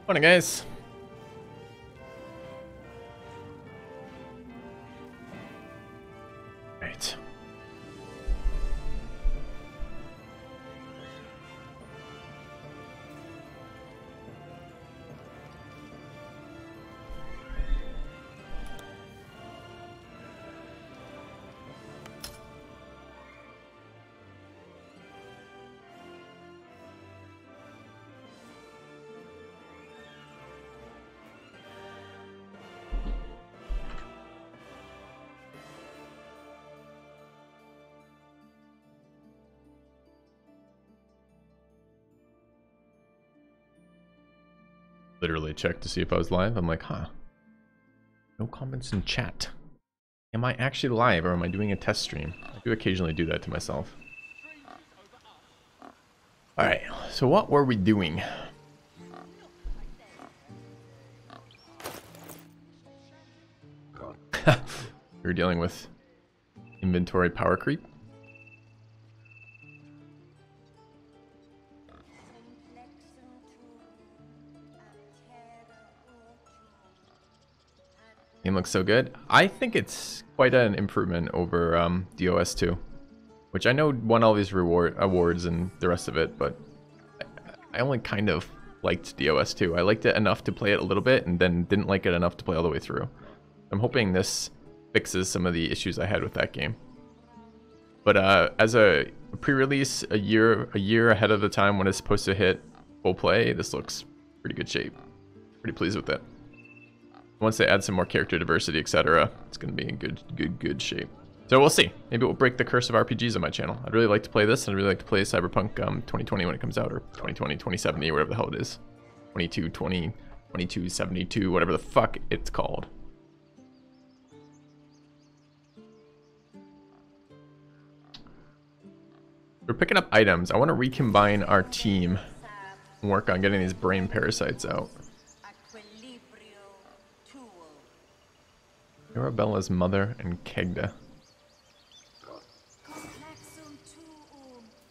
Morning, guys. Right. Literally checked to see if I was live. I'm like, huh. No comments in chat. Am I actually live or am I doing a test stream? I do occasionally do that to myself. Alright, so what were we doing? We were dealing with inventory power creep. Game looks so good. I think it's quite an improvement over DOS 2, which I know won all these awards and the rest of it, but I only kind of liked DOS 2. I liked it enough to play it a little bit and then didn't like it enough to play all the way through. I'm hoping this fixes some of the issues I had with that game. But as a pre-release, a year ahead of the time when it's supposed to hit full play, this looks pretty good shape. Pretty pleased with it. Once they add some more character diversity, etc., it's going to be in good shape. So we'll see. Maybe it will break the curse of RPGs on my channel. I'd really like to play this, and I'd really like to play Cyberpunk 2020 when it comes out, or 2020, 2070, whatever the hell it is. 2220, 2272, whatever the fuck it's called. We're picking up items. I want to recombine our team and work on getting these brain parasites out. Arabella's mother and Kegda.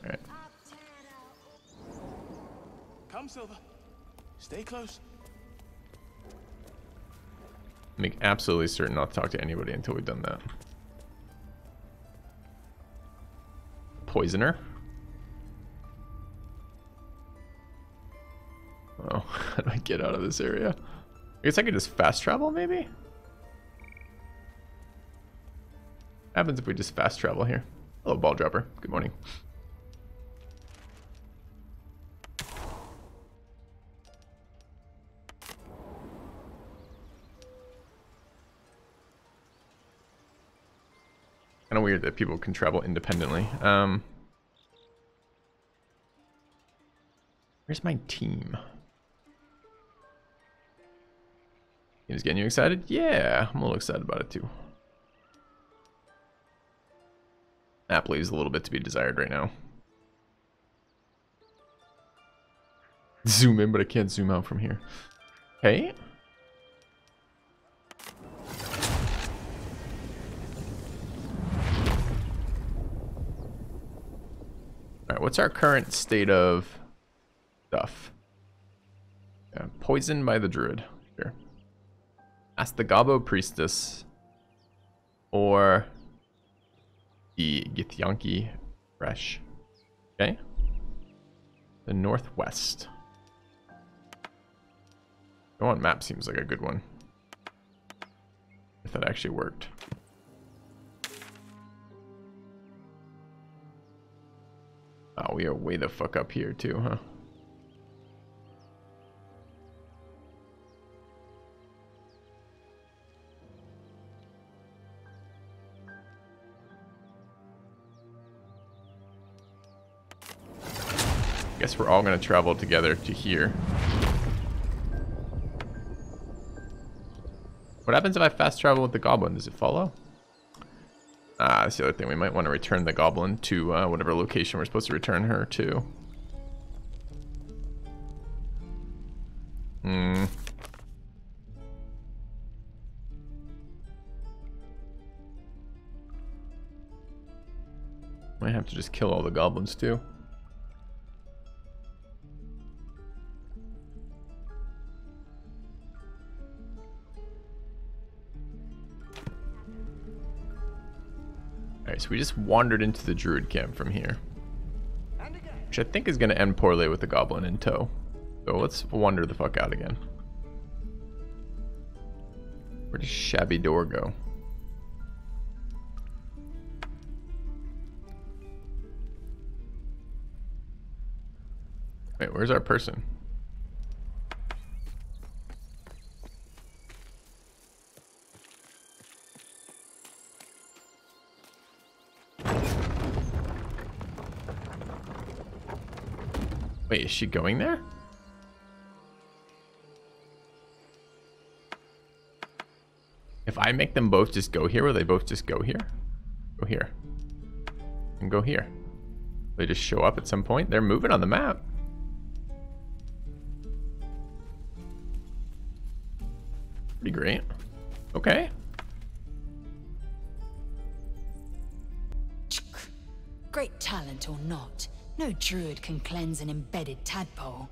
Alright. Come, Silver. Stay close. Make absolutely certain not to talk to anybody until we've done that. Poisoner. Oh, how do I get out of this area? I guess I could just fast travel, maybe? What happens if we just fast travel here? Hello, ball dropper. Good morning. Kind of weird that people can travel independently. Where's my team? Is getting you excited? Yeah, I'm a little excited about it too. Map leaves a little bit to be desired right now. Zoom in, but I can't zoom out from here. Okay. Alright, what's our current state of stuff? Yeah, poisoned by the druid. Here. Ask the Gobbo priestess or the Githyanki fresh. Okay. The northwest. Go on map seems like a good one. If that actually worked. Oh, we are way the fuck up here too, huh? Guess we're all gonna travel together to here. What happens if I fast travel with the goblin? Does it follow? Ah, that's the other thing. We might want to return the goblin to whatever location we're supposed to return her to. Might have to just kill all the goblins too. Alright, so we just wandered into the Druid Camp from here. Which I think is going to end poorly with the goblin in tow. So let's wander the fuck out again. Where does Shabby Door go? Wait, where's our person? Wait, is she going there? If I make them both just go here, will they both just go here? Go here. And go here. They just show up at some point? They're moving on the map. Pretty great. Okay. Great talent or not, no druid can cleanse an embedded tadpole.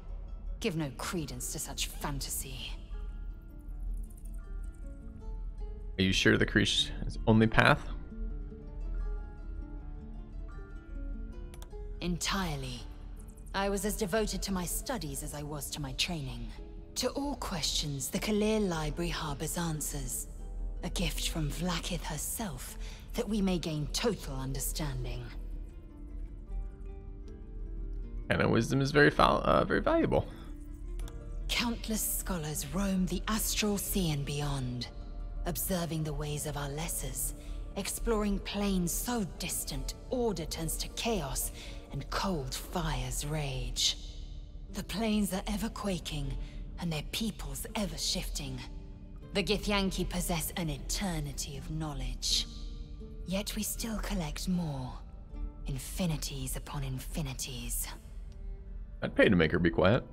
Give no credence to such fantasy. Are you sure the creature is only path? Entirely. I was as devoted to my studies as I was to my training. To all questions, the Kalir Library harbors answers. A gift from Vlaakith herself, that we may gain total understanding. And wisdom is very valuable. Countless scholars roam the astral sea and beyond, observing the ways of our lessers, exploring planes so distant, order turns to chaos, and cold fires rage. The planes are ever quaking, and their peoples ever shifting. The Githyanki possess an eternity of knowledge. Yet we still collect more. Infinities upon infinities. I'd pay to make her be quiet.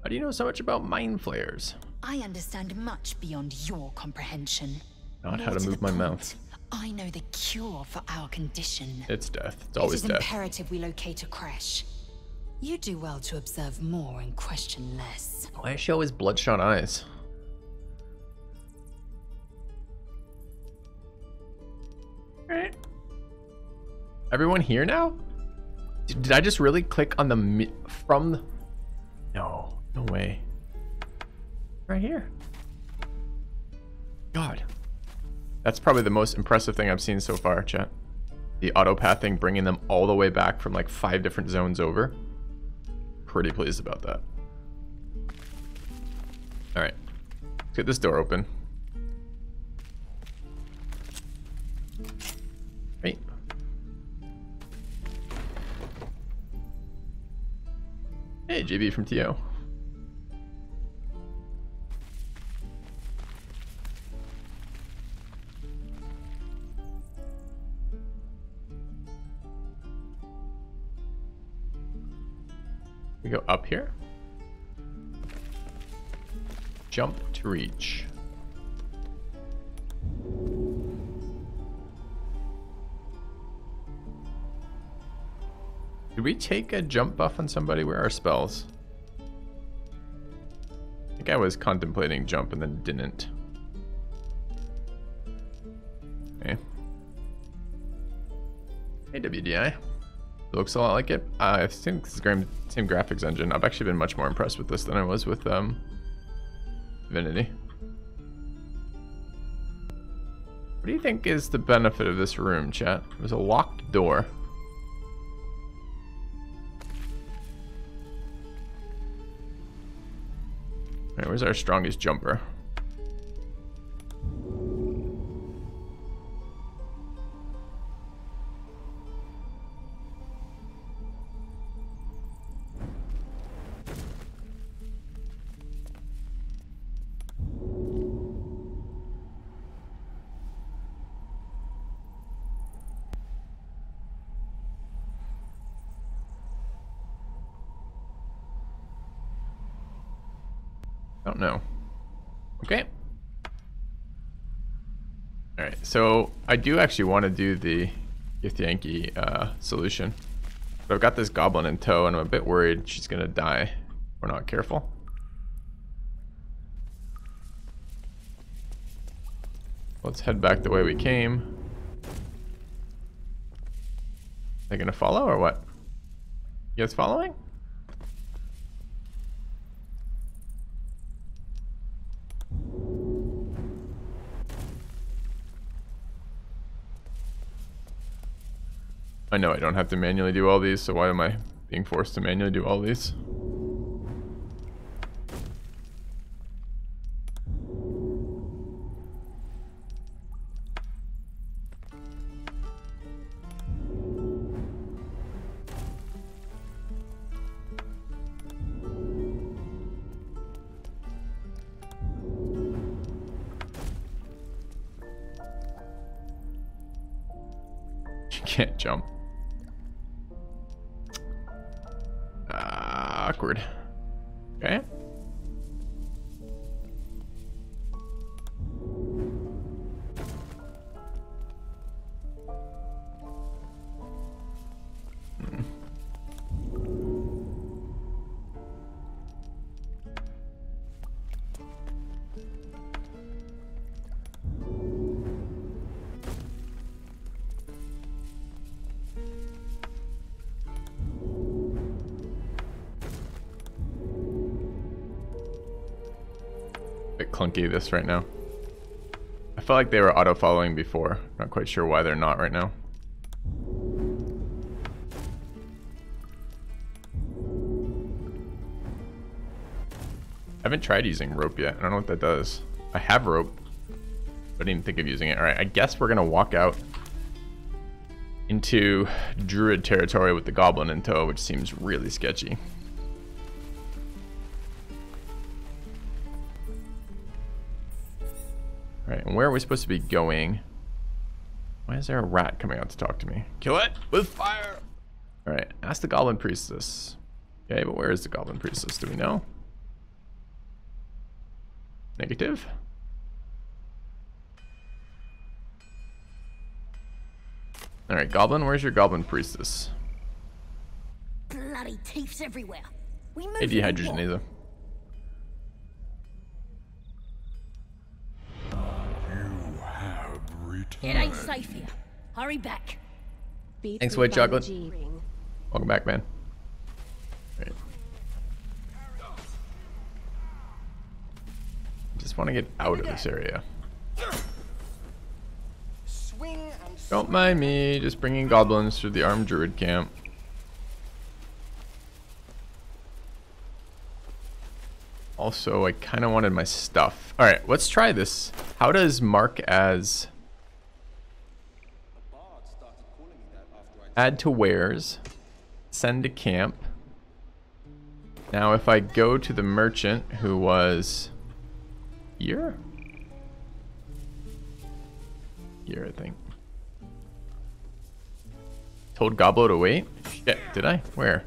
How do you know so much about mind flayers? I understand much beyond your comprehension. Not More how to the move my point, mouth. I know the cure for our condition. It's death. It's always It is death. imperative we locate a crash. You do well to observe more and question less. Why is she always bloodshot eyes? Alright. Everyone here now? Did I just really click on the from the... No, no way. Right here. God. That's probably the most impressive thing I've seen so far, chat. The auto-pathing, bringing them all the way back from like 5 different zones over. Pretty pleased about that. Alright. Let's get this door open. Right. Hey, JB from TO. We go up here. Jump to reach. Did we take a jump buff on somebody? Where are our spells? I think I was contemplating jump and then didn't. Okay. Hey, WDI. Looks a lot like it. I think it's the same graphics engine. I've actually been much more impressed with this than I was with Divinity. What do you think is the benefit of this room, chat? There's a locked door. Alright, where's our strongest jumper? Don't know. Okay. Alright, so I do actually want to do the Githyanki solution. But I've got this goblin in tow and I'm a bit worried she's gonna die if we're not careful. Let's head back the way we came. They gonna follow or what? You guys following? I know I don't have to manually do all these, so why am I being forced to manually do all these? Can't jump. Awkward. Okay. Bit clunky this right now. I felt like they were auto following before. Not quite sure why they're not right now. I haven't tried using rope yet. I don't know what that does. I have rope, but I didn't even think of using it. All right, I guess we're gonna walk out into Druid territory with the goblin in tow, which seems really sketchy. Alright, and where are we supposed to be going? Why is there a rat coming out to talk to me? Kill it with fire! Alright, ask the goblin priestess. Okay, but where is the goblin priestess? Do we know? Negative? Alright, goblin, where's your goblin priestess? Bloody thieves everywhere. We move. Hey, dehydrogenator. It ain't safe here. Hurry back. Thanks, White Chocolate. Welcome back, man. Right. Just want to get out of this area. Don't mind me, just bringing goblins through the armed druid camp. Also, I kind of wanted my stuff. All right, let's try this. How does mark as... Add to wares, send to camp. Now if I go to the merchant who was here? Here, I think. Told Goblo to wait? Shit, did I? Where?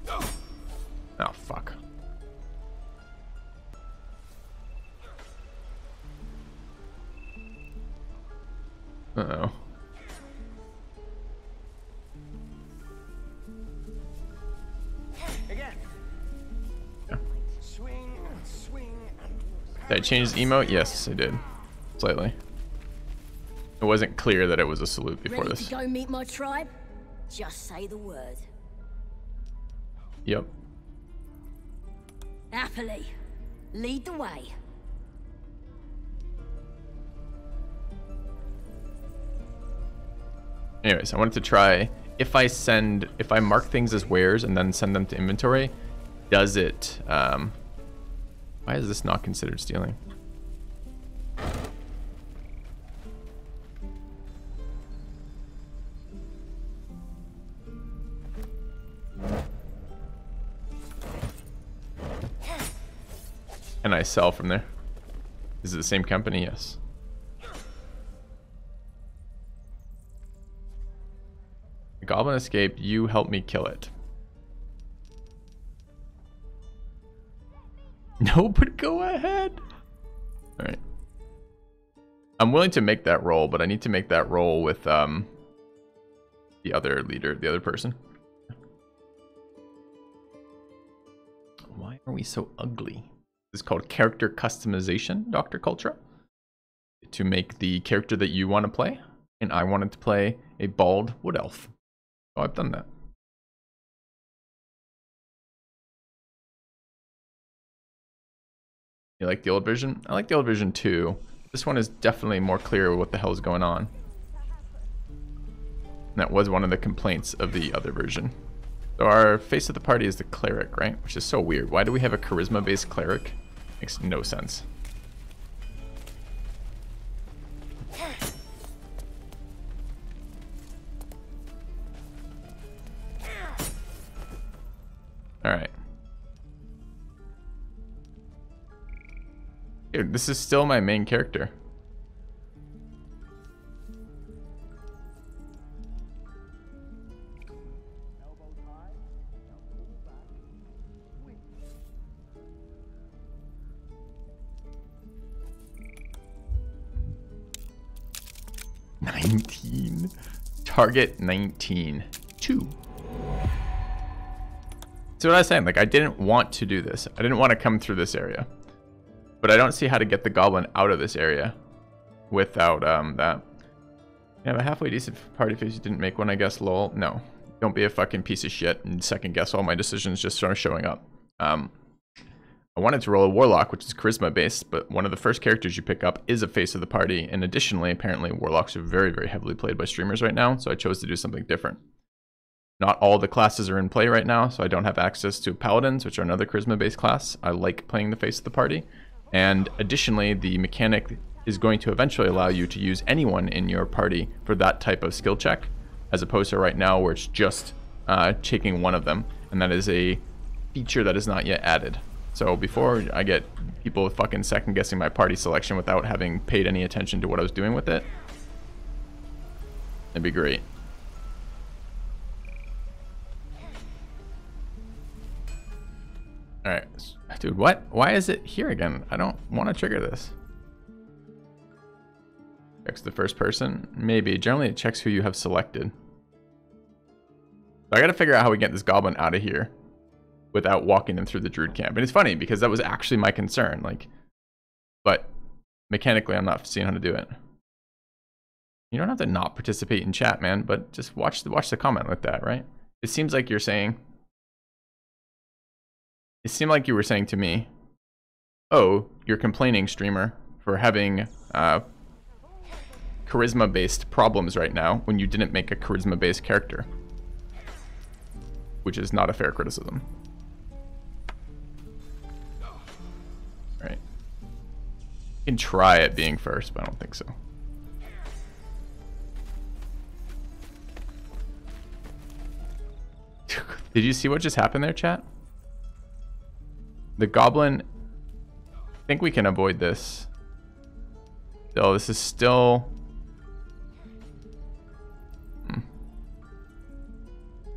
Oh, fuck. Uh-oh. Did I change his emote? Yes, I did. Slightly. It wasn't clear that it was a salute before Ready this. to go meet my tribe? Just say the word. Yep. Happily. Lead the way. Anyways, I wanted to try if I mark things as wares and then send them to inventory, does it why is this not considered stealing? Can I sell from there? Is it the same company? Yes. The goblin escaped. You help me kill it. No, but go ahead. All right. I'm willing to make that roll, but I need to make that roll with the other leader, the other person. Why are we so ugly? This is called character customization, Dr. Cultra. to make the character that you want to play, and I wanted to play a bald wood elf. So I've done that. You like the old version? I like the old version too. This one is definitely more clear what the hell is going on. And that was one of the complaints of the other version. So our face of the party is the cleric, right? Which is so weird. Why do we have a charisma-based cleric? Makes no sense. Alright. Dude, this is still my main character. Target 19. 2. So what I was saying, like, I didn't want to do this. I didn't want to come through this area. But I don't see how to get the goblin out of this area without that. You have a halfway decent party face. You didn't make one, I guess, lol. No. Don't be a fucking piece of shit and second guess all my decisions just sort of showing up. I wanted to roll a warlock, which is charisma based, but one of the first characters you pick up is a face of the party, and additionally, apparently warlocks are very, very heavily played by streamers right now, so I chose to do something different. Not all the classes are in play right now, so I don't have access to paladins, which are another charisma based class. I like playing the face of the party, and additionally, the mechanic is going to eventually allow you to use anyone in your party for that type of skill check, as opposed to right now where it's just taking one of them, and that is a feature that is not yet added. So before I get people fucking second guessing my party selection without having paid any attention to what I was doing with it, it'd be great. Alright, dude, what? Why is it here again? I don't want to trigger this. Checks the first person? Maybe. Generally it checks who you have selected. So I gotta figure out how we get this goblin out of here without walking them through the Druid Camp. And it's funny because that was actually my concern, like, but mechanically I'm not seeing how to do it. You don't have to not participate in chat, man, but just watch the comment like that, right? It seems like you're saying, it seemed like you were saying to me, oh, you're complaining, streamer, for having charisma-based problems right now when you didn't make a charisma-based character, which is not a fair criticism. Right. You can try it being first, but I don't think so. Did you see what just happened there, chat? The goblin, I think we can avoid this. Still, this is still...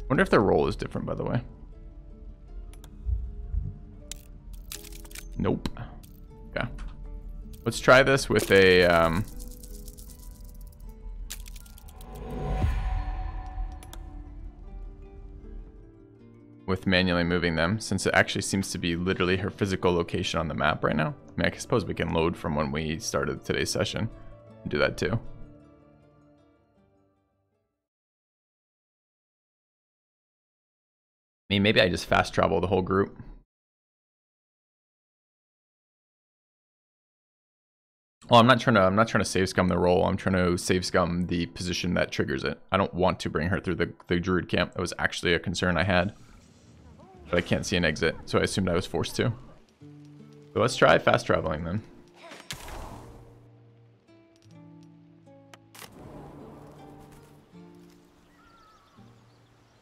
Wonder if their role is different, by the way. Nope. Okay. Let's try this with a... with manually moving them, since it actually seems to be literally her physical location on the map right now. I mean, I suppose we can load from when we started today's session and do that too. I mean, maybe I just fast travel the whole group. Well, I'm not trying to save scum the roll. I'm trying to save scum the position that triggers it. I don't want to bring her through the Druid Camp. That was actually a concern I had. But I can't see an exit, so I assumed I was forced to. So let's try fast traveling then.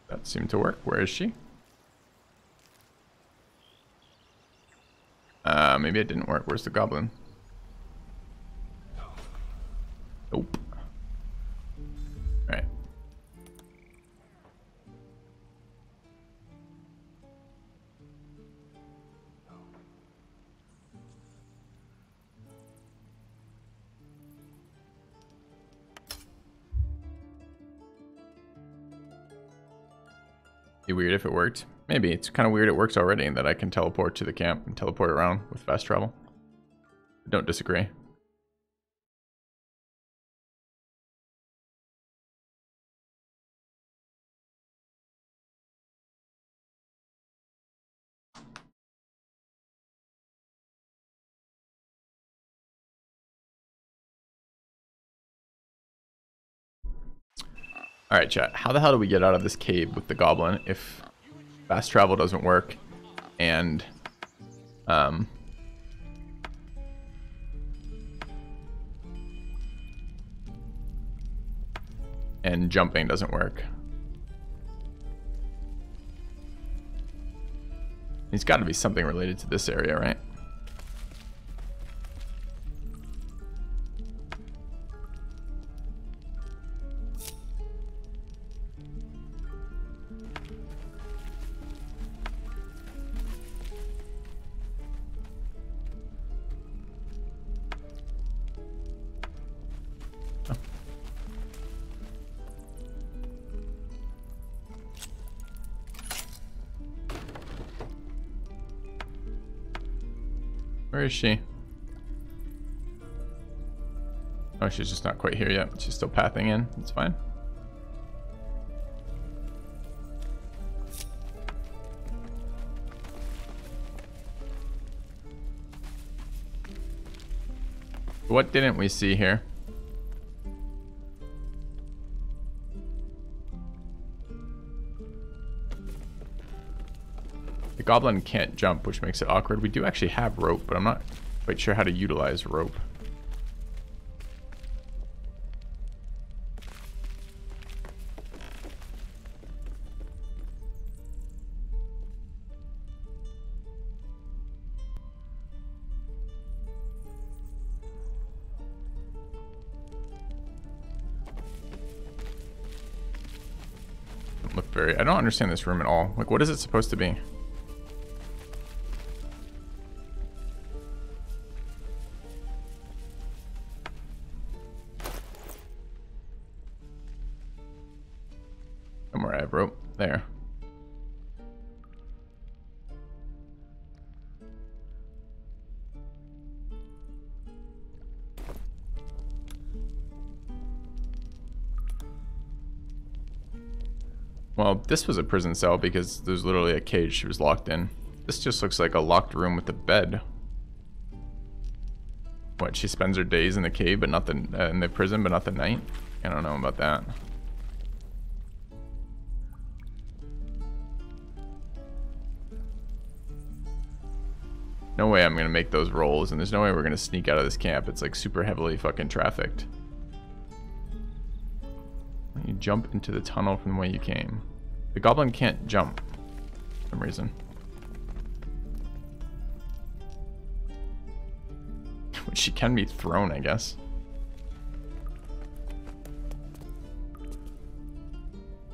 That seemed to work. Where is she? Maybe it didn't work. Where's the goblin? Nope. Alright. Be weird if it worked. Maybe. It's kind of weird it works already and that I can teleport to the camp and teleport around with fast travel. I don't disagree. Alright, chat. How the hell do we get out of this cave with the goblin if fast travel doesn't work and jumping doesn't work? It's got to be something related to this area, right? Where is she? Oh, she's just not quite here yet. She's still pathing in. It's fine. What didn't we see here? The goblin can't jump, which makes it awkward. We do actually have rope, but I'm not quite sure how to utilize rope. I don't understand this room at all. Like, what is it supposed to be? Somewhere I have rope. There. Well, this was a prison cell because there's literally a cage she was locked in. This just looks like a locked room with a bed. What, she spends her days in the cave, but not the in the prison, but not the night? I don't know about that. No way I'm gonna make those rolls, and there's no way we're gonna sneak out of this camp. It's like super heavily fucking trafficked. You jump into the tunnel from the way you came. The goblin can't jump for some reason. Which she can be thrown, I guess.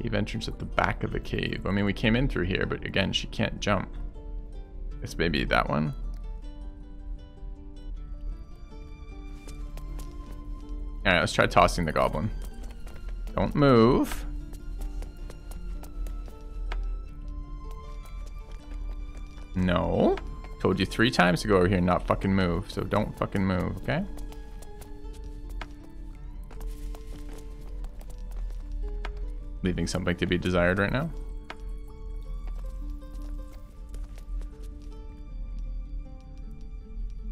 Cave entrance at the back of the cave. I mean, we came in through here, but again, she can't jump. Guess maybe that one. Alright, let's try tossing the goblin. Don't move. No. Told you 3 times to go over here and not fucking move, so don't fucking move, okay? Leaving something to be desired right now.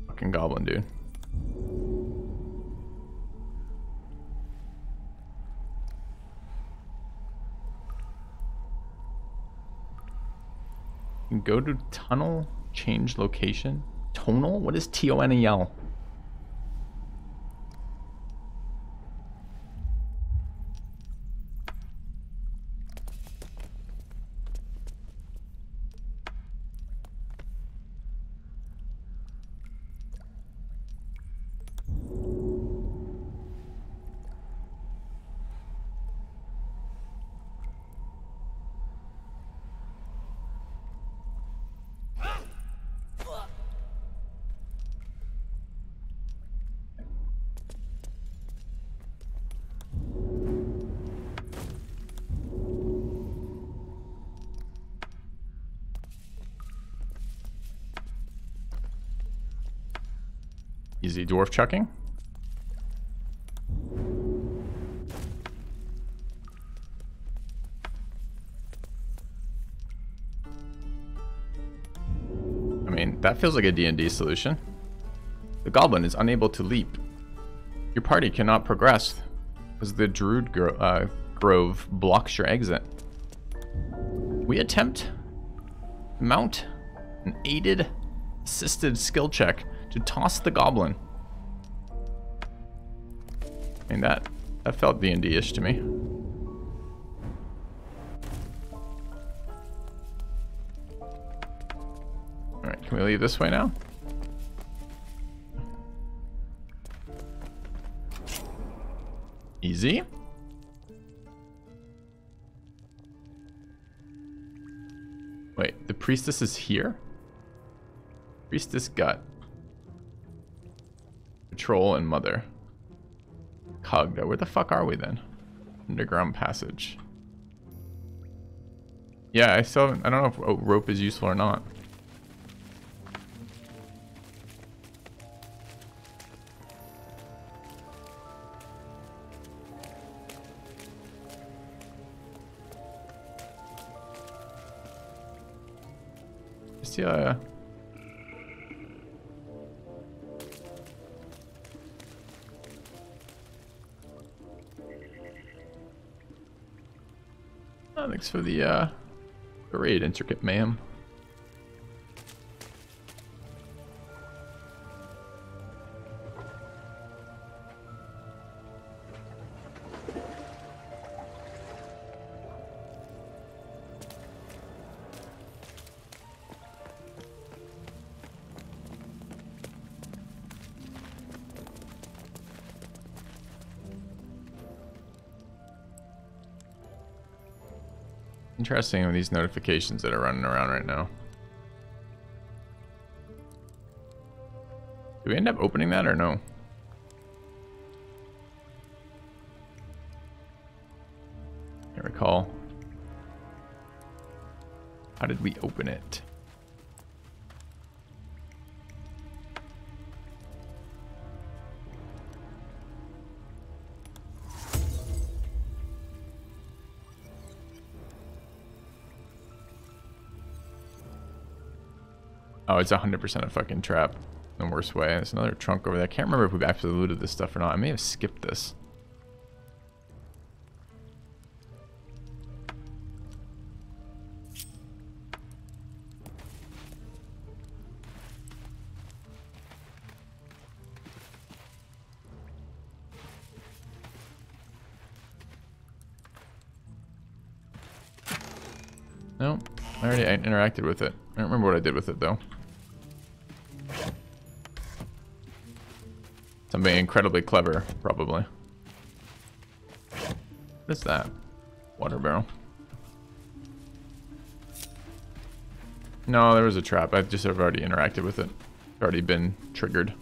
Fucking goblin, dude. Go to tunnel, change location. Tonal? What is T-O-N-E-L? Easy dwarf chucking. I mean, that feels like a D&D solution. The goblin is unable to leap. Your party cannot progress as the Druid grove blocks your exit. We attempt mount an aided, assisted skill check to toss the goblin. I mean, that felt D&D-ish to me. Alright, can we leave this way now? Easy. Wait, the priestess is here? Priestess got patrol and mother. Kagda, where the fuck are we then? Underground passage. Yeah, I don't know if rope is useful or not. Yeah. Oh, thanks for the raid, intricate ma'am. Interesting with these notifications that are running around right now. Do we end up opening that or no? Can't recall. How did we open it? Oh, it's 100% a fucking trap. In the worst way. There's another trunk over there. I can't remember if we've actually looted this stuff or not. I may have skipped this. No, I already interacted with it. I don't remember what I did with it though. Something incredibly clever, probably. What is that? Water barrel. No, there was a trap. I've already interacted with it. It's already been triggered.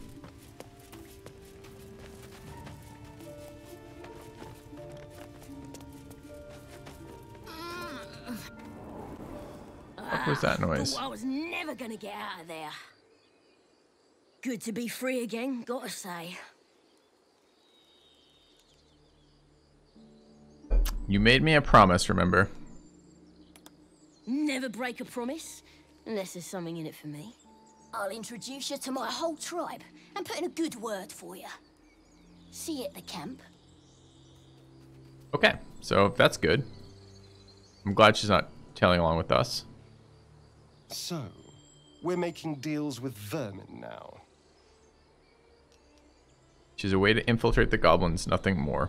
What was that noise? I was never gonna get out of there. Good to be free again, gotta say. You made me a promise, remember? Never break a promise, unless there's something in it for me. I'll introduce you to my whole tribe and put in a good word for you. See you at the camp. Okay, so that's good. I'm glad she's not tailing along with us. So, we're making deals with vermin now. She's a way to infiltrate the goblins, nothing more.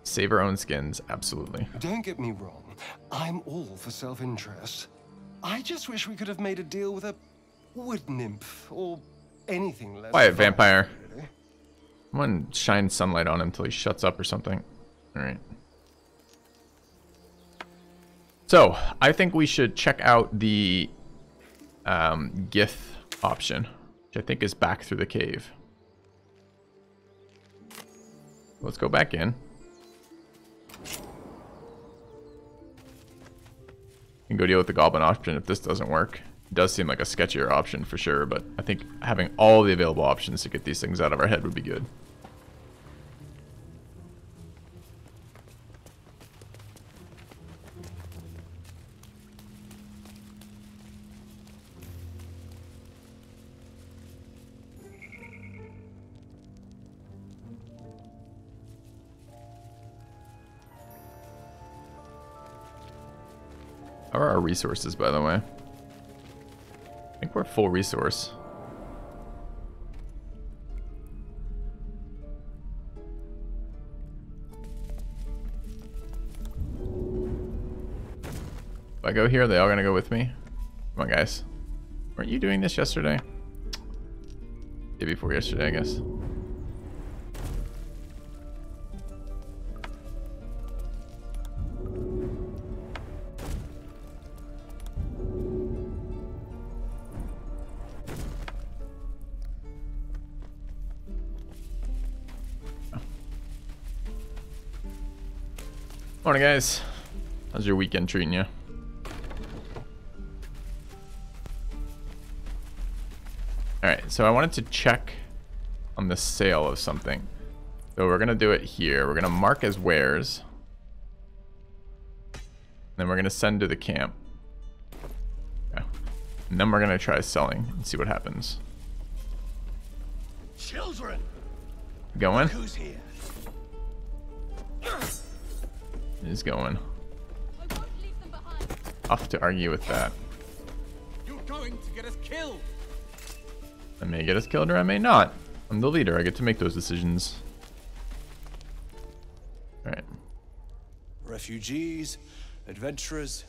Save our own skins, absolutely. Don't get me wrong, I'm all for self-interest. I just wish we could have made a deal with a wood nymph or anything less. Quiet, vampire. Really. I'm gonna shine sunlight on him until he shuts up or something. Alright. So, I think we should check out the Gith option, which I think is back through the cave. Let's go back in. And go deal with the goblin option if this doesn't work. It does seem like a sketchier option for sure, but I think having all the available options to get these things out of our head would be good. How are our resources, by the way? I think we're full resource. If I go here, they all gonna go with me? Come on, guys. Weren't you doing this yesterday? Day before yesterday, I guess. Morning, guys. How's your weekend treating you? Alright, so I wanted to check on the sale of something. So we're gonna do it here. We're gonna mark as wares. Then we're gonna send to the camp. Okay. And then we're gonna try selling and see what happens. Children, Going? who's here? He's going. Off to argue with that. You're going to get us killed. I may get us killed or I may not. I'm the leader. I get to make those decisions. Alright. Refugees, adventurers,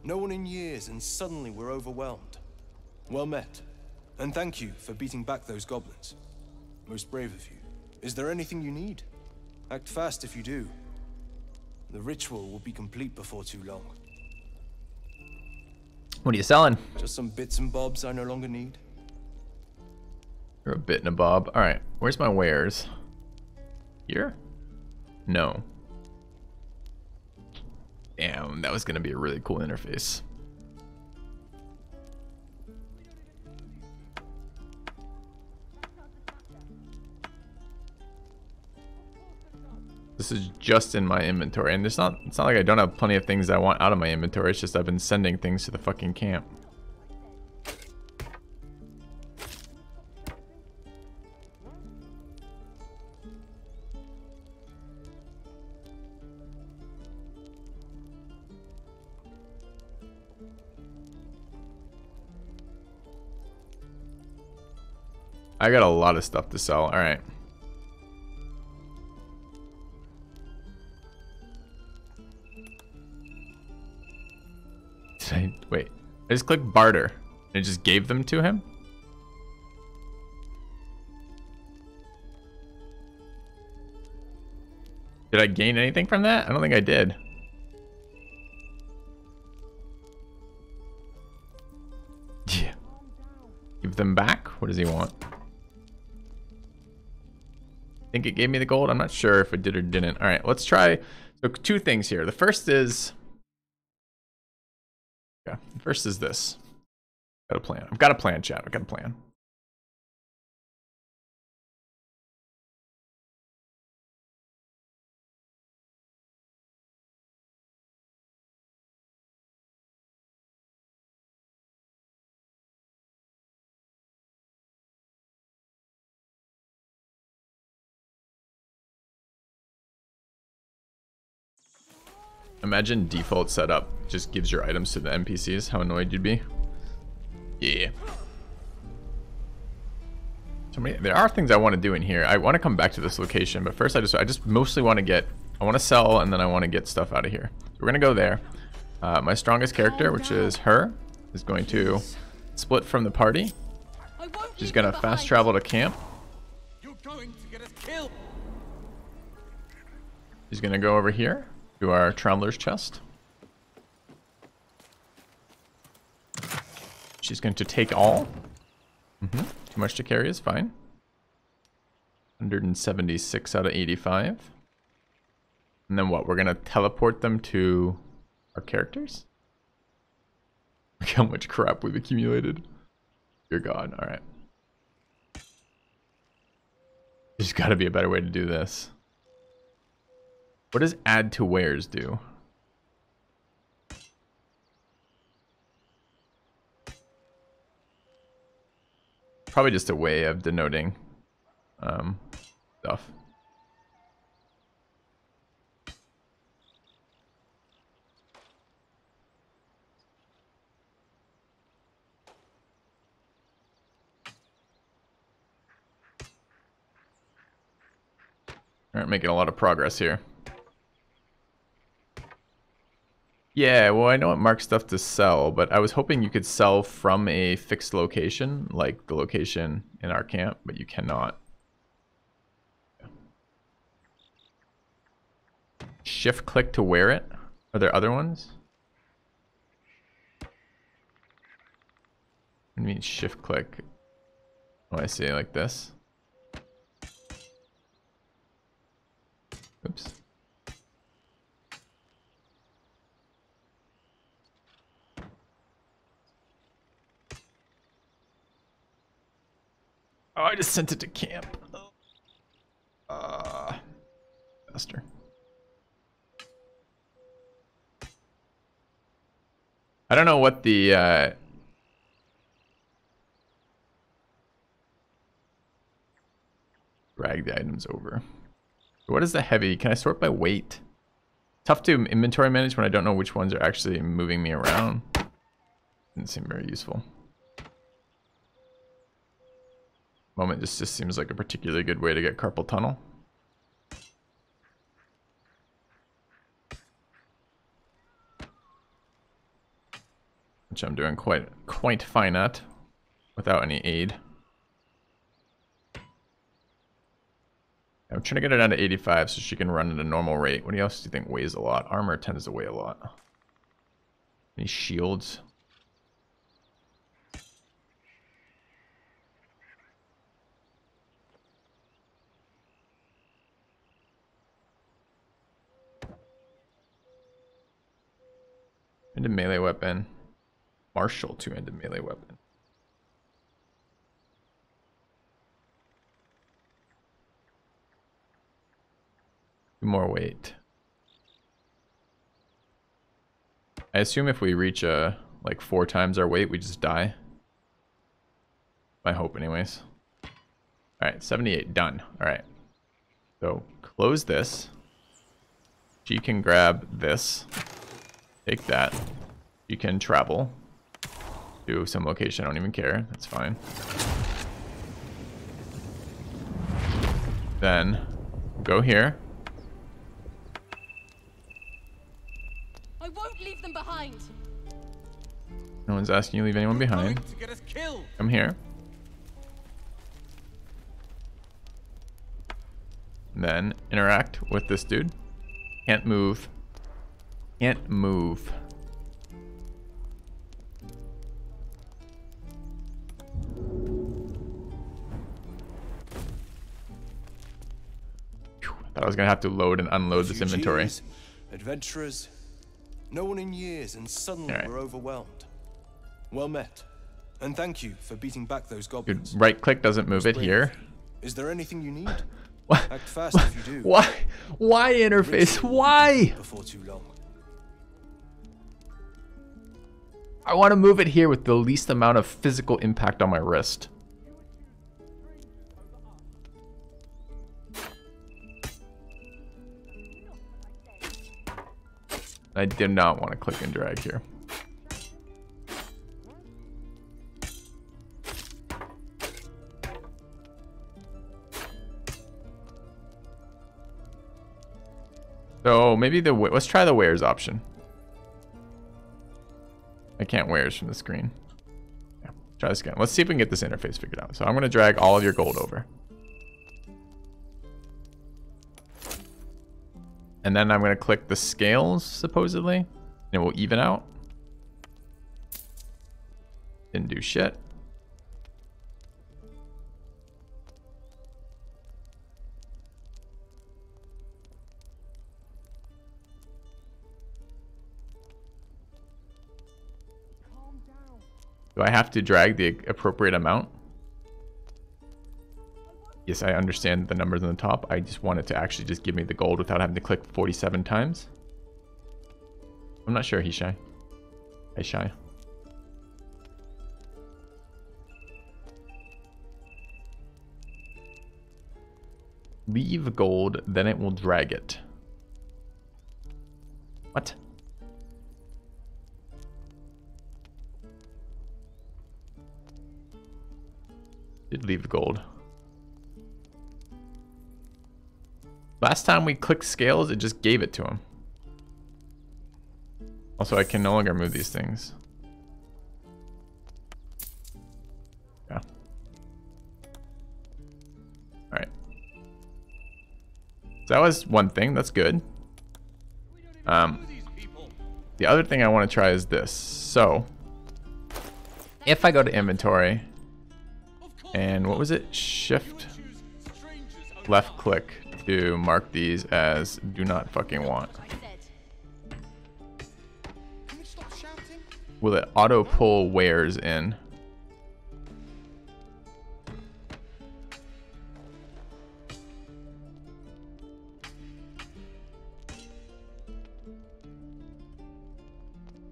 no one in years, and suddenly we're overwhelmed. Well met, and thank you for beating back those goblins. Most brave of you. Is there anything you need? Act fast if you do. The ritual will be complete before too long. What are you selling? Just some bits and bobs I no longer need. You're a bit and a bob. Alright, where's my wares? Here? No. Damn, that was gonna be a really cool interface. This is just in my inventory, and it's not like I don't have plenty of things I want out of my inventory. It's just I've been sending things to the fucking camp. I got a lot of stuff to sell. All right. Wait, I just clicked barter and it just gave them to him? Did I gain anything from that? I don't think I did. Yeah. Give them back? What does he want? I think it gave me the gold. I'm not sure if it did or didn't. All right, let's try. So 2 things here. The first is... Yeah, first is this. Got a plan. I've got a plan, chat. I've got a plan. Imagine default setup just gives your items to the NPCs. How annoyed you'd be. Yeah. There are things I want to do in here. I want to come back to this location, but first I just mostly want to get, I want to sell, and then I want to get stuff out of here. So we're gonna go there. My strongest character, which is her, is going to split from the party. She's gonna fast travel to camp. You're going to get us killed. She's gonna go over here to our traveler's chest. She's going to take all. Too much to carry is fine. 176 out of 85. And then what? We're gonna teleport them to our characters? Look how much crap we've accumulated. Dear God. Alright. There's gotta be a better way to do this. What does add to wares do? Probably just a way of denoting stuff. Aren't making a lot of progress here. Yeah, well, I know it marks stuff to sell, but I was hoping you could sell from a fixed location, like the location in our camp, but you cannot. Shift click to wear it? Are there other ones? What do you mean shift click? Oh, I see, like this. Oops. Oh, I just sent it to camp. Faster. I don't know what the drag the items over. What is the heavy? Can I sort by weight? Tough to inventory manage when I don't know which ones are actually moving me around. Didn't seem very useful. Moment just seems like a particularly good way to get carpal tunnel. Which I'm doing quite fine at without any aid. I'm trying to get her down to 85 so she can run at a normal rate. What else do you think weighs a lot? Armor tends to weigh a lot. Any shields? Into melee weapon. Martial two-handed melee weapon. More weight. I assume if we reach like 4 times our weight, we just die. My hope anyways. Alright, 78, done. Alright. So close this. She can grab this. Take that. She can travel to some location. I don't even care. That's fine. Then go here. I won't leave them behind. No one's asking you to leave anyone behind. To get us killed. Come here. And then interact with this dude. Can't move. Can't move. Thought I was gonna have to load and unload this inventory. Refugees, adventurers, no one in years, and suddenly we're overwhelmed. Well met, and thank you for beating back those goblins. Dude, right click doesn't move it here. Is there anything you need? What? Act fast if you do. Why? Why interface? Why? Before too long. I want to move it here with the least amount of physical impact on my wrist. I did not want to click and drag here. So maybe let's try the wares option. I can't wares from the screen. Yeah, try this again. Let's see if we can get this interface figured out. So I'm going to drag all of your gold over. And then I'm going to click the scales, supposedly. And it will even out. Didn't do shit. Do I have to drag the appropriate amount? Yes, I understand the numbers on the top. I just want it to actually just give me the gold without having to click 47 times. I'm not sure, Hishai. Hey, Shy. Leave gold, then it will drag it. What? Did leave gold. Last time we clicked scales, it just gave it to him. Also, I can no longer move these things. Yeah. Alright. So that was one thing. That's good. The other thing I want to try is this. So, if I go to inventory, and what was it? Shift left click to mark these as do not fucking want. Will it auto pull wares in?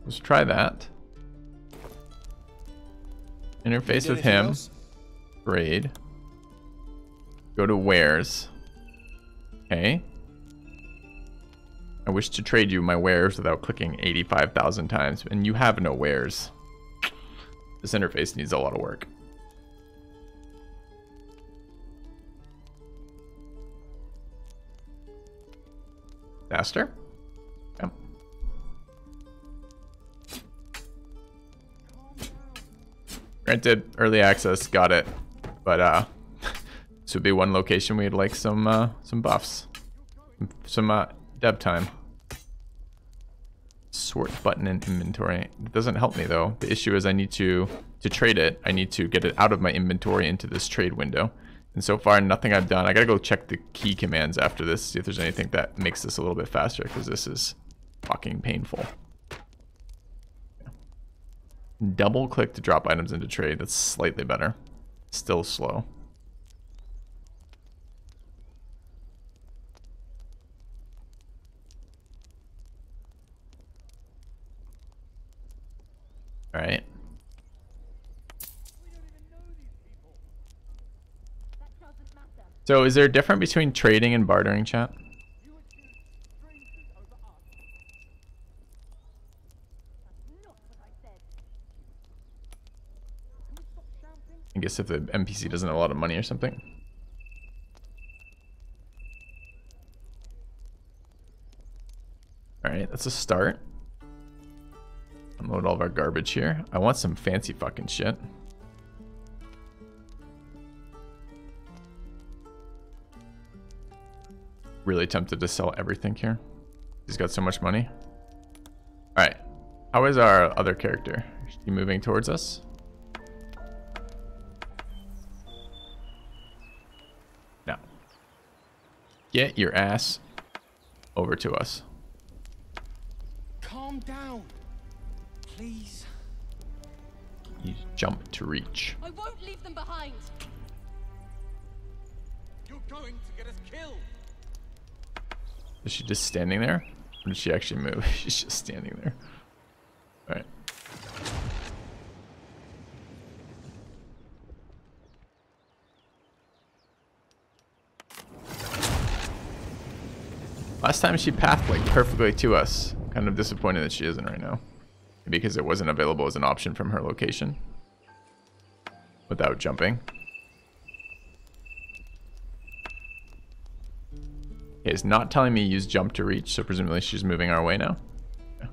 Let's try that. Interface with him. Trade. Go to wares. Okay. I wish to trade you my wares without clicking 85,000 times, and you have no wares. This interface needs a lot of work. Faster? Yep. Granted, early access, got it, but this would be one location we'd like some buffs, some dev time. Sort button in inventory. It doesn't help me though. The issue is I need to trade it. I need to get it out of my inventory into this trade window. And so far, nothing I've done. I gotta go check the key commands after this, see if there's anything that makes this a little bit faster, because this is fucking painful. Double click to drop items into trade. That's slightly better. Still slow. All right. So is there a difference between trading and bartering, chat? I guess if the NPC doesn't have a lot of money or something. All right, that's a start. Unload all of our garbage here. I want some fancy fucking shit. Really tempted to sell everything here. He's got so much money. All right, how is our other character? Is she moving towards us? No. Get your ass over to us. Calm down, please. You jump to reach. I won't leave them behind. You're going to get us killed. Is she just standing there? Or did she actually move? She's just standing there. All right. Last time she pathed like perfectly to us. Kind of disappointed that she isn't right now. Because it wasn't available as an option from her location. Without jumping. Okay, it's not telling me use jump to reach, so presumably she's moving our way now. Yeah.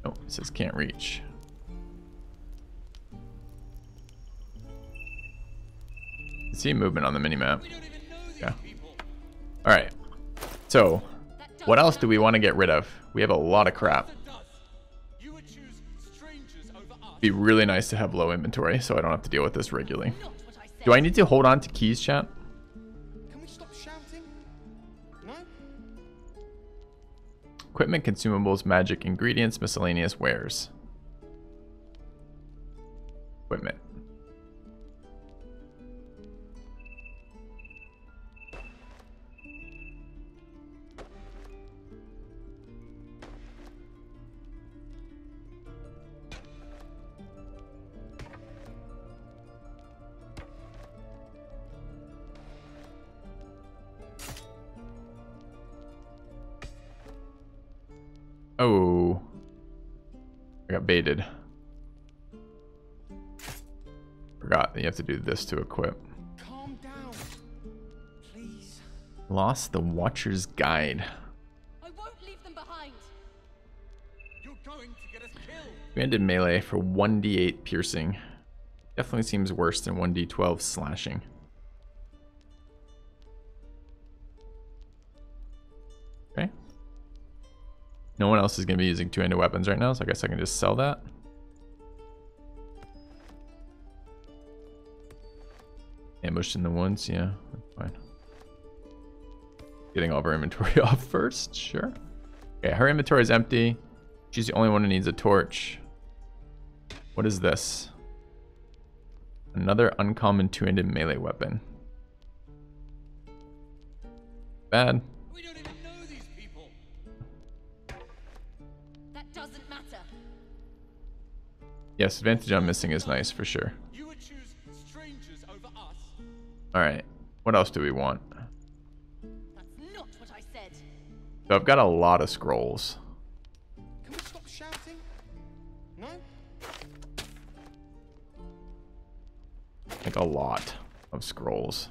Oh, it says can't reach. See movement on the minimap. Yeah. Alright. So, what else do we want to get rid of? We have a lot of crap. Be really nice to have low inventory so I don't have to deal with this regularly. Do I need to hold on to keys, chat? Can we stop shouting? No? Equipment, consumables, magic, ingredients, miscellaneous wares. Equipment. Oh, I got baited. Forgot that you have to do this to equip. Calm down, please. Lost the Watcher's Guide. I won't leave them behind. You're going to get us killed. Commanded melee for 1d8 piercing. Definitely seems worse than 1d12 slashing. Okay. No one else is going to be using two-handed weapons right now, so I guess I can just sell that. Ambushed in the woods, yeah, that's fine. Getting all of our inventory off first, sure. Okay, her inventory is empty. She's the only one who needs a torch. What is this? Another uncommon two-handed melee weapon. Bad. We don't even know these people. That doesn't matter. Yes, advantage on missing is nice for sure. You would choose strangers over us. Alright, what else do we want? That's not what I said. So I've got a lot of scrolls. Can we stop shouting? No? Like a lot of scrolls.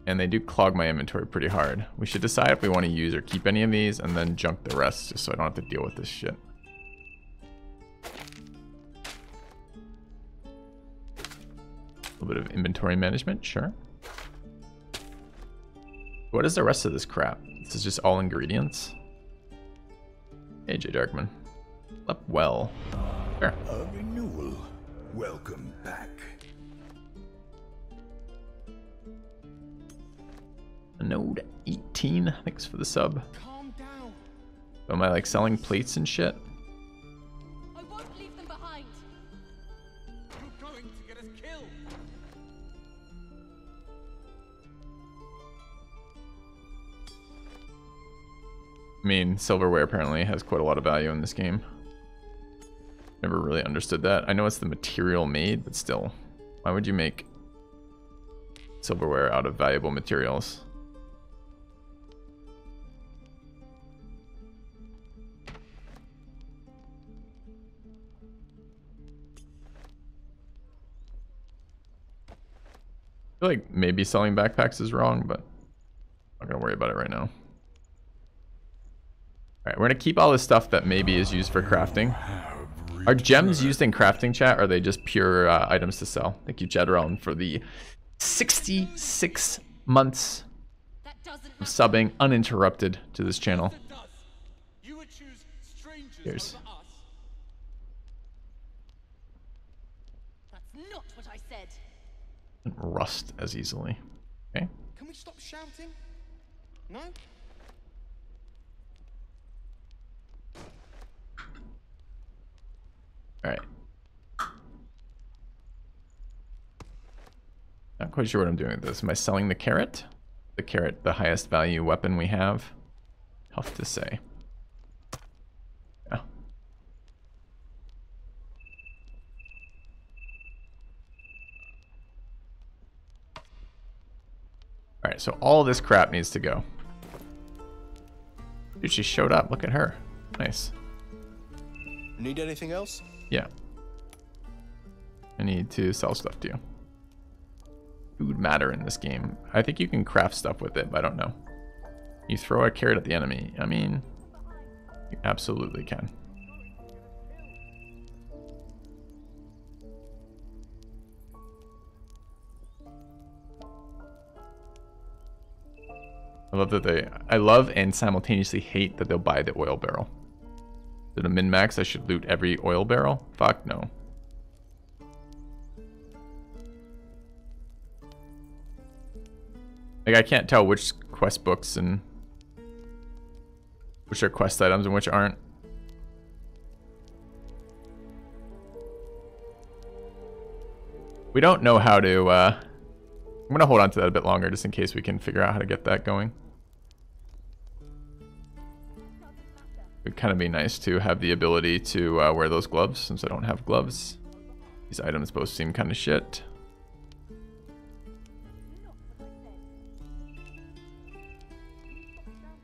And they do clog my inventory pretty hard. We should decide if we want to use or keep any of these and then junk the rest just so I don't have to deal with this shit. A little bit of inventory management, sure. What is the rest of this crap? This is just all ingredients. AJ Darkman. Up well. Sure. A renewal. Welcome back. Node 18. Thanks for the sub. Calm down. So am I like selling plates and shit? I won't leave them behind. You're going to get us killed. I mean, silverware apparently has quite a lot of value in this game. Never really understood that. I know it's the material made, but still. Why would you make silverware out of valuable materials? I feel like maybe selling backpacks is wrong, but I'm not gonna worry about it right now. Alright, we're gonna keep all this stuff that maybe is used for crafting. Are gems used in crafting, chat, or are they just pure items to sell? Thank you, Jedron, for the 66 months That doesn't of matter. subbing uninterrupted to this channel. It does. You would choose strangers Cheers. over us. That's not what I said. Doesn't rust as easily. Okay. Can we stop shouting? No? Alright. Not quite sure what I'm doing with this. Am I selling the carrot? The carrot, the highest value weapon we have? Tough to say. Yeah. Alright, so all this crap needs to go. Dude, she showed up. Look at her. Nice. Need anything else? Yeah. I need to sell stuff to you. Food matter in this game. I think you can craft stuff with it, but I don't know. You throw a carrot at the enemy. I mean, you absolutely can. I love that I love and simultaneously hate that they'll buy the oil barrel. Is it a min-max? I should loot every oil barrel? Fuck no. Like, I can't tell which quest books and which are quest items and which aren't. We don't know how to, I'm gonna hold on to that a bit longer just in case we can figure out how to get that going. It'd kind of be nice to have the ability to wear those gloves since I don't have gloves. These items both seem kind of shit.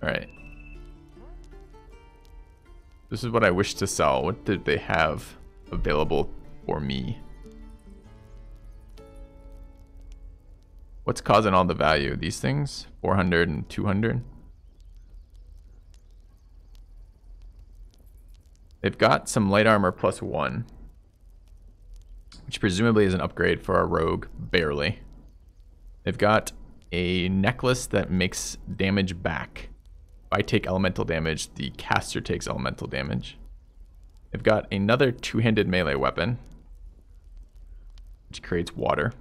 Alright. This is what I wish to sell. What did they have available for me? What's causing all the value? These things? 400 and 200. They've got some light armor +1, which presumably is an upgrade for our rogue, barely. They've got a necklace that makes damage back. If I take elemental damage, the caster takes elemental damage. They've got another two-handed melee weapon, which creates water.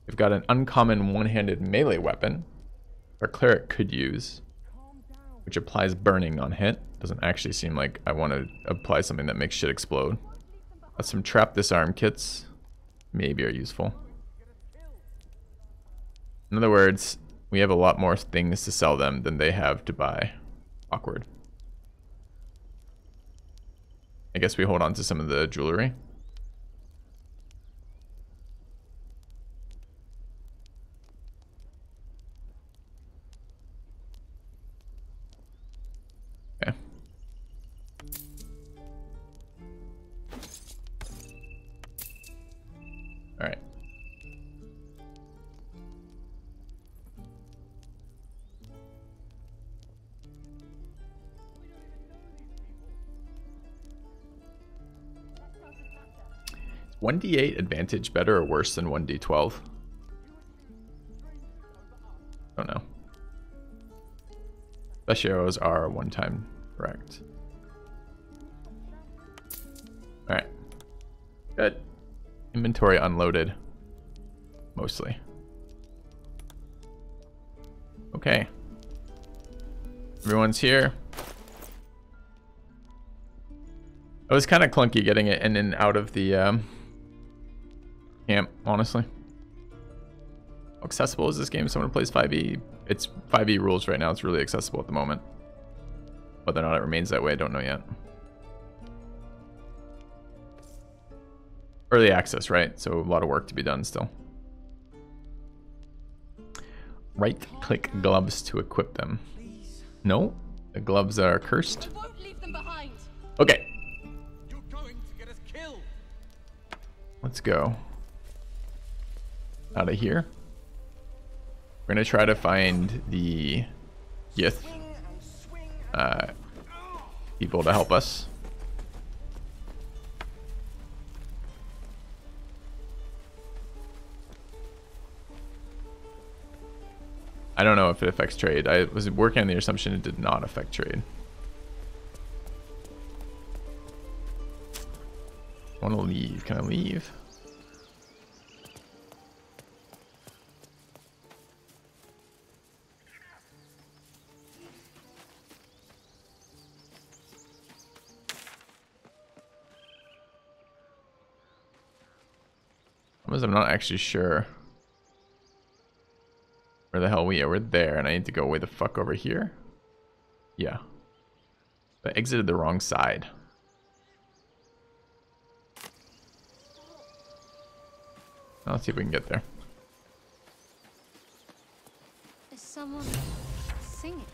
They've got an uncommon one-handed melee weapon our cleric could use, which applies burning on hit. Doesn't actually seem like I want to apply something that makes shit explode. Some trap disarm kits maybe are useful. In other words, we have a lot more things to sell them than they have to buy. Awkward. I guess we hold on to some of the jewelry. Okay. All right. Is 1d8 advantage better or worse than 1d12? Don't know. Special arrows are one-time correct. Alright. Good. Inventory unloaded. Mostly. Okay. Everyone's here. It was kind of clunky getting it in and out of the camp, honestly. How accessible is this game if someone plays 5e? It's 5e rules right now. It's really accessible at the moment. Whether or not it remains that way, I don't know yet. Early access, right? So a lot of work to be done still. Right-click gloves to equip them. No, the gloves are cursed. Okay. Let's go. Out of here. We're gonna try to find the Yith people to help us. I don't know if it affects trade. I was working on the assumption it did not affect trade. I want to leave. Can I leave? I'm not actually sure where the hell we are. We're there, and I need to go way the fuck over here. Yeah. But I exited the wrong side. Now let's see if we can get there. Is someone singing?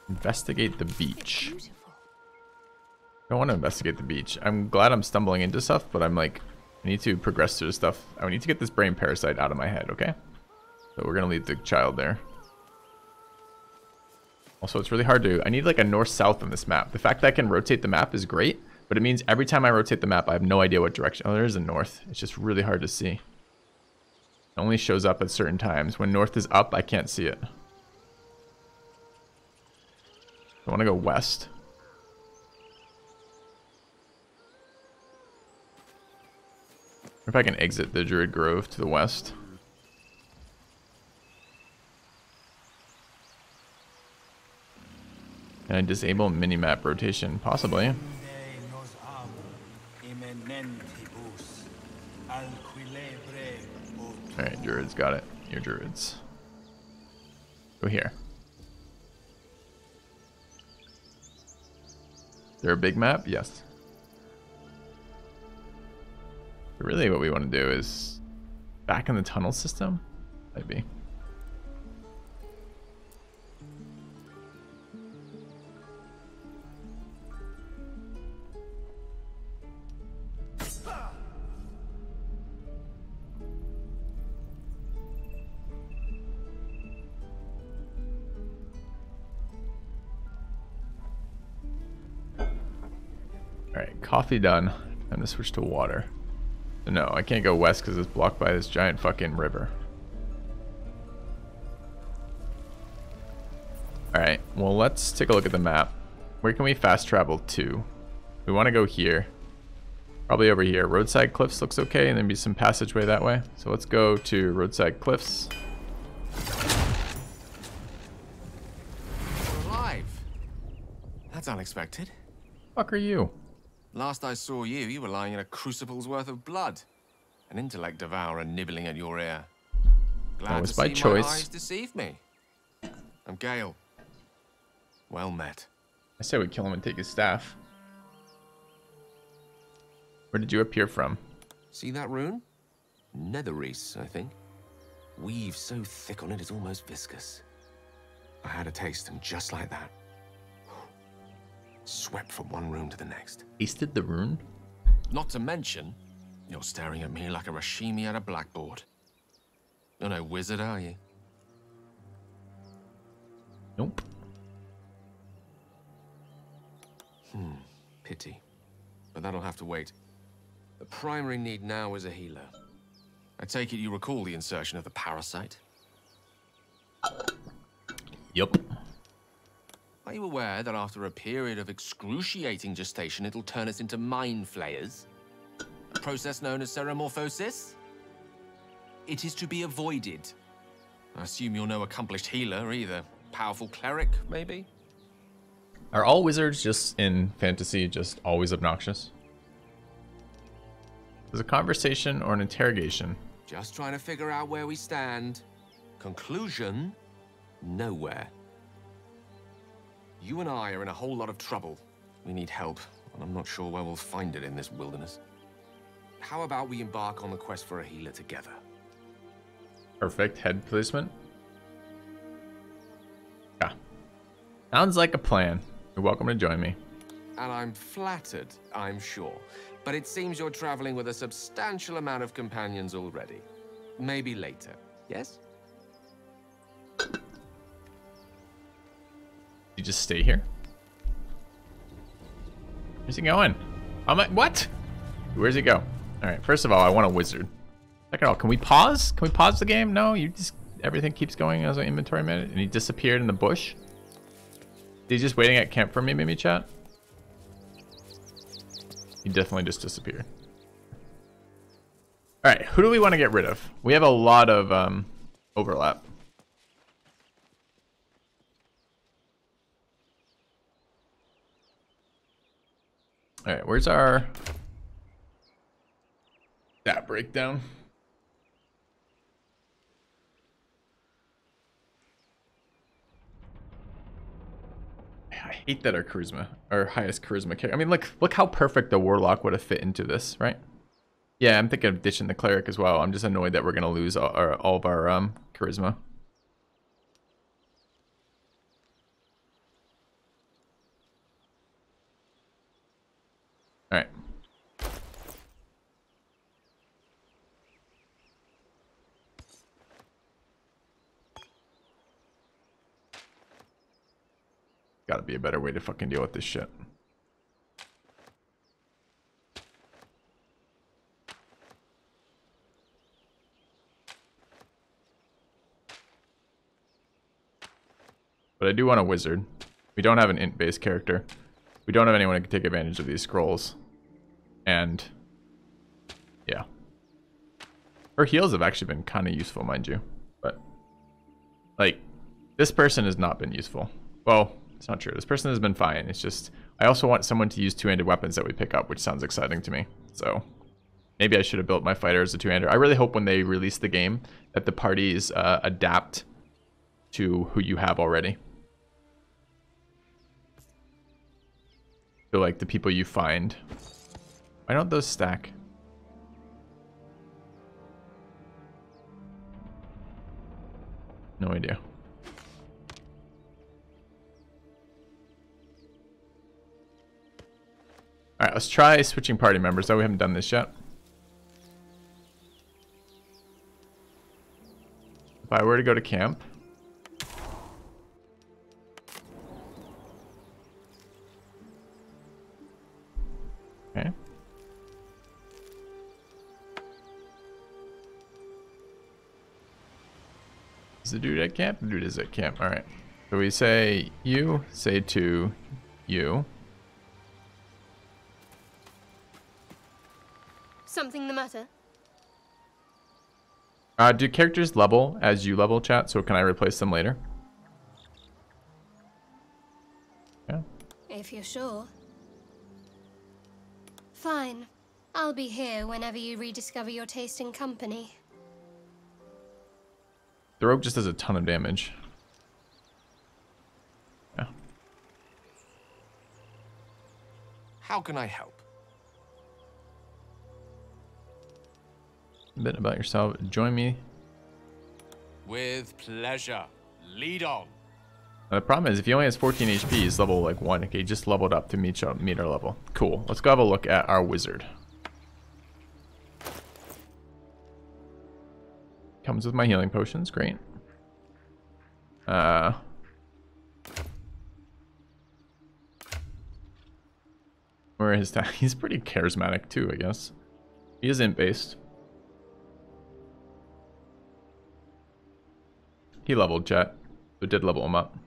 Investigate the beach. I don't want to investigate the beach. I'm glad I'm stumbling into stuff, but I'm like, I need to progress through the stuff. I need to get this brain parasite out of my head, okay? So we're gonna leave the child there. Also, it's really hard to... I need like a north-south on this map. The fact that I can rotate the map is great, but it means every time I rotate the map, I have no idea what direction... Oh, there's a north. It's just really hard to see. It only shows up at certain times. When north is up, I can't see it. I want to go west. If I can exit the Druid Grove to the west. Can I disable minimap rotation? Possibly. Alright, Druids got it. You're Druids. Go here. Is there a big map? Yes. Really what we want to do is back in the tunnel system? Maybe. Coffee done. I'm gonna switch to water. No, I can't go west because it's blocked by this giant fucking river. Alright, well let's take a look at the map. Where can we fast travel to? We want to go here. Probably over here. Roadside Cliffs looks okay, and then be some passageway that way. So let's go to Roadside Cliffs. You're alive. That's unexpected. Fuck are you? Last I saw you, you were lying in a crucible's worth of blood. An intellect devourer nibbling at your ear. Glad That was to by see choice. my eyes deceived me. I'm Gale. Well met. I say we kill him and take his staff. Where did you appear from? See that rune? Netherreese, I think. Weave so thick on it, it's almost viscous. I had a taste, and just like that, swept from one room to the next. Tasted the rune? Not to mention, you're staring at me like a Rashimi at a blackboard. You're no wizard, are you? Nope. Pity. But that'll have to wait. The primary need now is a healer. I take it you recall the insertion of the parasite? Yup. Are you aware that after a period of excruciating gestation, it'll turn us into mind flayers? A process known as ceremorphosis? It is to be avoided. I assume you're no accomplished healer either. Powerful cleric, maybe? Are all wizards just in fantasy just always obnoxious? Is a conversation or an interrogation? Just trying to figure out where we stand. Conclusion? Nowhere. You and I are in a whole lot of trouble. We need help, and I'm not sure where we'll find it in this wilderness. How about we embark on the quest for a healer together? Perfect head placement. Yeah. Sounds like a plan. You're welcome to join me. And I'm flattered, I'm sure. But it seems you're traveling with a substantial amount of companions already. Maybe later, yes? You just stay here? Where's he going? What? Where's he go? Alright, first of all, I want a wizard. Second of all, can we pause? Can we pause the game? No, you just everything keeps going as an inventory minute, and he disappeared in the bush. He's just waiting at camp for me, maybe, chat? He definitely just disappeared. Alright, who do we want to get rid of? We have a lot of overlap. Alright, where's our stat breakdown? I hate that our highest charisma character. I mean, look how perfect the warlock would have fit into this, right? Yeah, I'm thinking of ditching the cleric as well. I'm just annoyed that we're gonna lose all of our charisma. All right. Gotta be a better way to fucking deal with this shit. But I do want a wizard. We don't have an int-based character. We don't have anyone who can take advantage of these scrolls. And yeah. Her heals have actually been kind of useful, mind you. But like, this person has not been useful. Well, it's not true. This person has been fine. It's just, I also want someone to use two-handed weapons that we pick up, which sounds exciting to me. So maybe I should have built my fighter as a two-hander. I really hope when they release the game that the parties adapt to who you have already. So like the people you find. Why don't those stack? No idea. Alright, let's try switching party members, though we haven't done this yet. If I were to go to camp. Okay. Is the dude at camp? The dude is at camp. All right. So we say you, say to you. Something the matter? Do characters level as you level, chat? So can I replace them later? Yeah. If you're sure. Fine. I'll be here whenever you rediscover your taste in company. The rogue just does a ton of damage. Yeah. How can I help? A bit about yourself. Join me. With pleasure. Lead on. Now, the problem is if he only has 14 HP, he's level like 1. Okay, just leveled up to meet our level. Cool. Let's go have a look at our wizard. Comes with my healing potions. Great. Where is that? He's pretty charismatic too, I guess. He is imp based. He leveled, chat. So did level him up.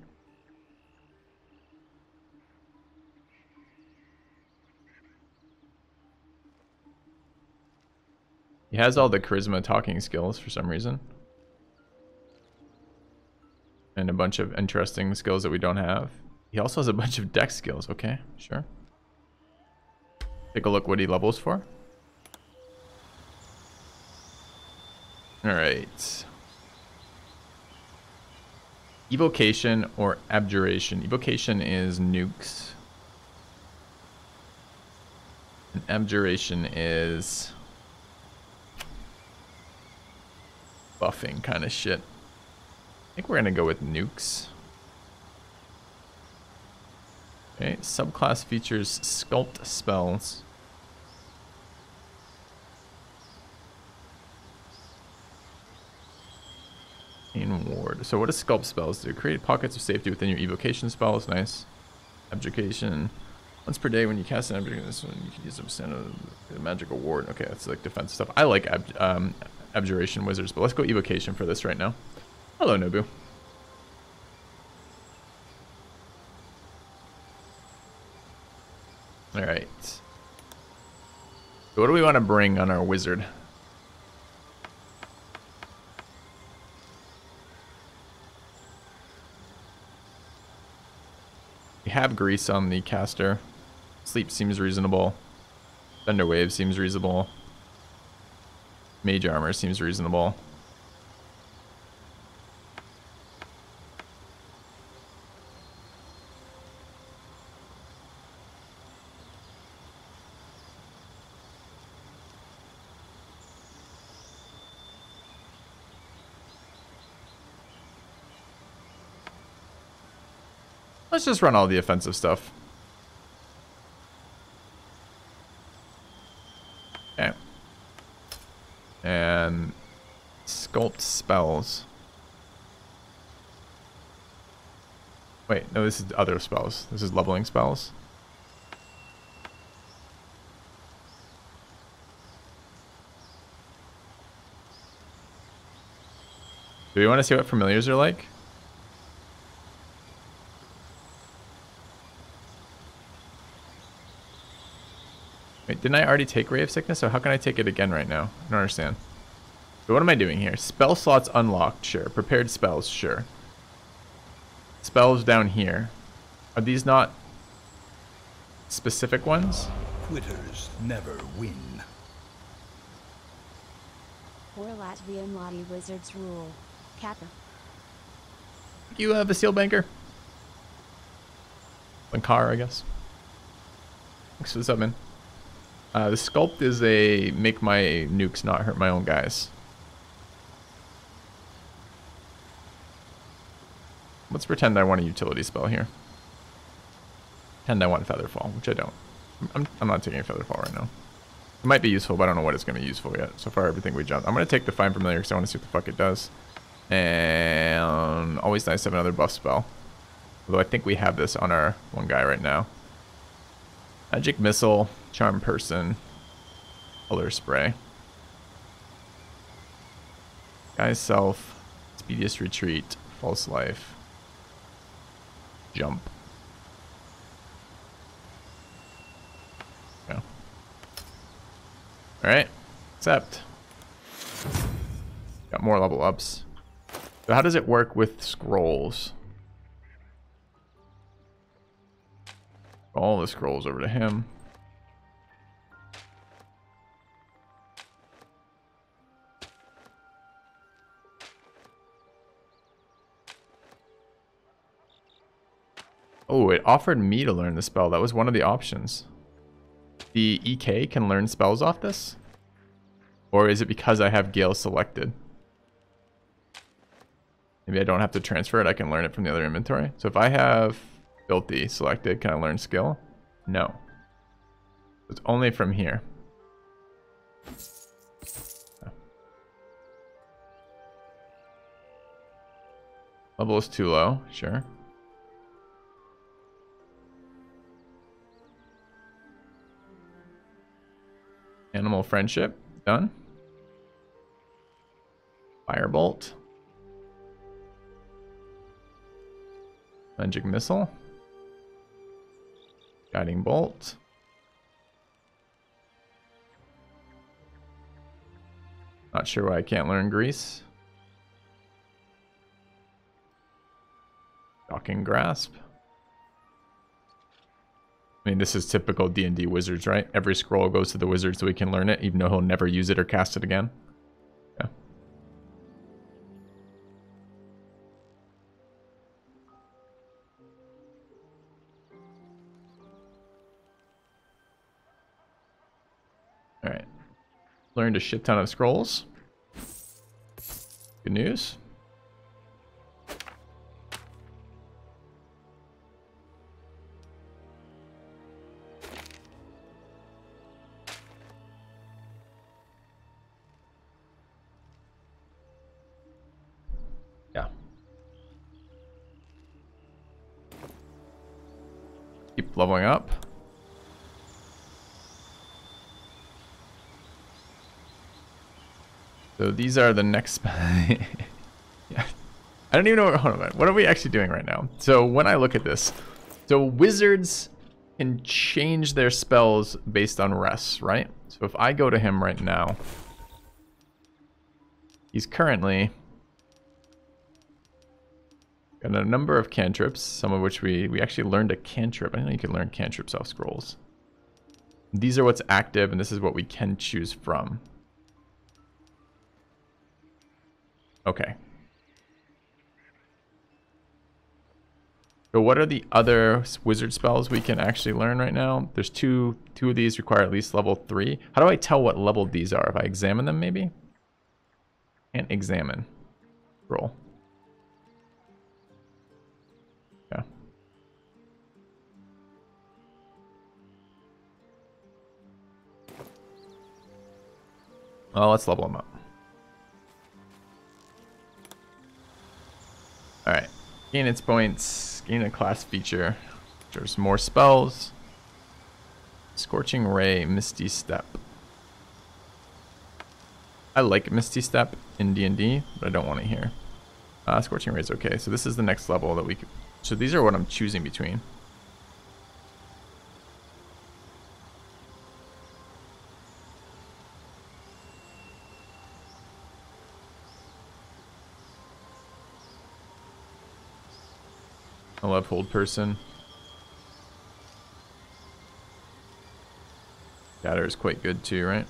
He has all the charisma talking skills for some reason. And a bunch of interesting skills that we don't have. He also has a bunch of dex skills. Okay, sure. Take a look what he levels for. Alright. Evocation or abjuration. Evocation is nukes. And abjuration is buffing kind of shit. I think we're gonna go with nukes. Okay, subclass features sculpt spells. In ward. So what does sculpt spells do? Create pockets of safety within your evocation spells. Nice. Abjuration. Once per day when you cast an abjuration, this one you can use a magical ward. Okay, that's like defense stuff. I like abjuration wizards, but let's go evocation for this right now. Hello, Nobu. Alright. So what do we want to bring on our wizard? We have grease on the caster. Sleep seems reasonable. Thunder wave seems reasonable. Mage armor seems reasonable. Let's just run all the offensive stuff. Okay. And sculpt spells. Wait, no, this is other spells. This is leveling spells. Do we want to see what familiars are like? Wait, didn't I already take Ray of Sickness? So how can I take it again right now? I don't understand. So what am I doing here? Spell slots unlocked, sure. Prepared spells, sure. Spells down here. Are these not specific ones? Quitters never win. Or Latvian Lottie Wizards rule. Kappa. You have a seal banker? Lankar, I guess. Thanks for the sub, man. The sculpt is a make my nukes not hurt my own guys. Let's pretend I want a utility spell here. Pretend I want Featherfall, which I don't. I'm not taking a Featherfall right now. It might be useful, but I don't know what it's going to be useful yet. So far, everything we jumped. I'm going to take the Find Familiar because I want to see what the fuck it does. And always nice to have another buff spell. Although I think we have this on our one guy right now. Magic Missile, Charm Person, Color Spray. Guy's Self. Let's Speediest retreat, false life, jump. Yeah. Alright, accept. Got more level ups. So how does it work with scrolls? All the scrolls over to him. Oh, it offered me to learn the spell. That was one of the options. The EK can learn spells off this? Or is it because I have Gale selected? Maybe I don't have to transfer it. I can learn it from the other inventory. So if I have Filthy selected, can I learn skill? No. It's only from here. Level is too low. Sure. Animal friendship. Done. Firebolt. Magic missile. Guiding bolt. Not sure why I can't learn grease. Shocking grasp. I mean, this is typical D&D wizards, right? Every scroll goes to the wizard so he can learn it, even though he'll never use it or cast it again. Yeah. Alright. Learned a shit ton of scrolls. Good news. Yeah. Keep leveling up. So these are the next... yeah. I don't even know what... Hold on. What are we actually doing right now? So when I look at this... So wizards can change their spells based on rests, right? So if I go to him right now... He's currently... got a number of cantrips, some of which we actually learned a cantrip. I didn't know you could learn cantrips off scrolls. These are what's active, and this is what we can choose from. Okay. So what are the other wizard spells we can actually learn right now? There's two of these require at least level 3. How do I tell what level these are? If I examine them, maybe? Can't examine. Roll. Yeah. Well, let's level them up. Alright, gain its points, gain a class feature. There's more spells. Scorching Ray, Misty Step. I like Misty Step in D&D, but I don't want it here. Scorching Ray is okay, so this is the next level that we could... So these are what I'm choosing between. I love Hold Person. Shatter is quite good too, right?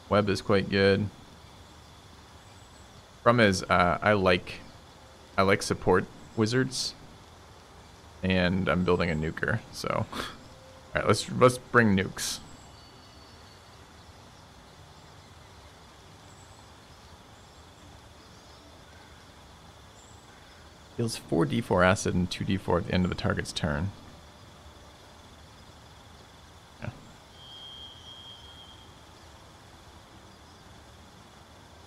Web is quite good. Problem is, I like support wizards, and I'm building a nuker. So, all right, let's bring nukes. Deals 4d4 acid and 2d4 at the end of the target's turn. Yeah.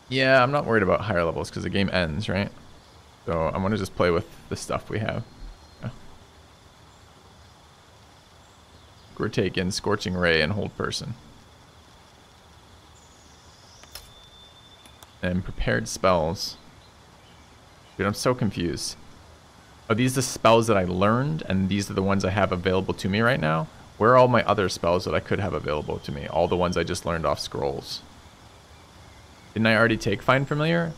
Yeah, I'm not worried about higher levels because the game ends, right? So I'm going to just play with the stuff we have. Yeah. We're taking Scorching Ray and Hold Person. And prepared spells. Dude, I'm so confused. Are these the spells that I learned, and these are the ones I have available to me right now? Where are all my other spells that I could have available to me? All the ones I just learned off scrolls. Didn't I already take Find Familiar?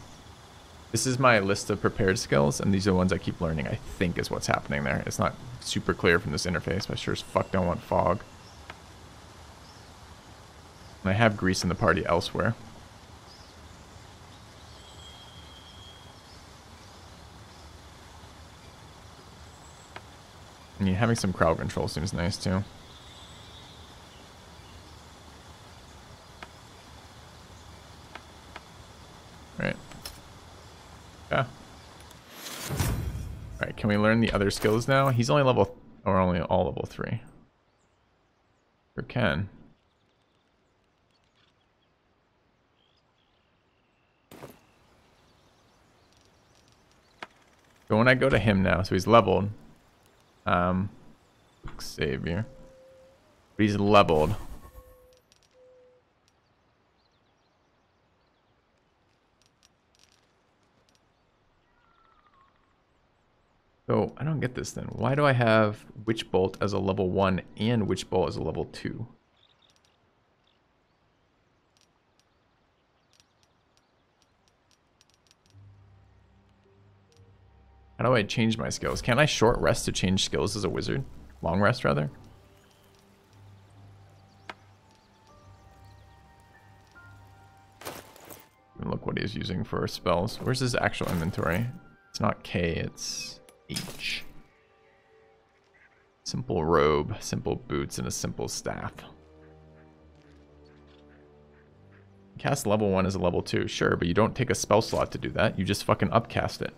This is my list of prepared skills, and these are the ones I keep learning, I think is what's happening there. It's not super clear from this interface, but I sure as fuck don't want fog. And I have grease in the party elsewhere. I mean, having some crowd control seems nice too. Right. Yeah. Alright, can we learn the other skills now? He's only level, or only all level 3. Sure can. So when I go to him now, so he's leveled. Savior. But he's leveled. So I don't get this then. Why do I have Witch Bolt as a level 1 and Witch Bolt as a level 2? How do I change my skills? Can I short rest to change skills as a wizard? Long rest, rather? Look what he's using for spells. Where's his actual inventory? It's not K, it's H. Simple robe, simple boots, and a simple staff. Cast level 1 as a level 2. Sure, but you don't take a spell slot to do that. You just fucking upcast it.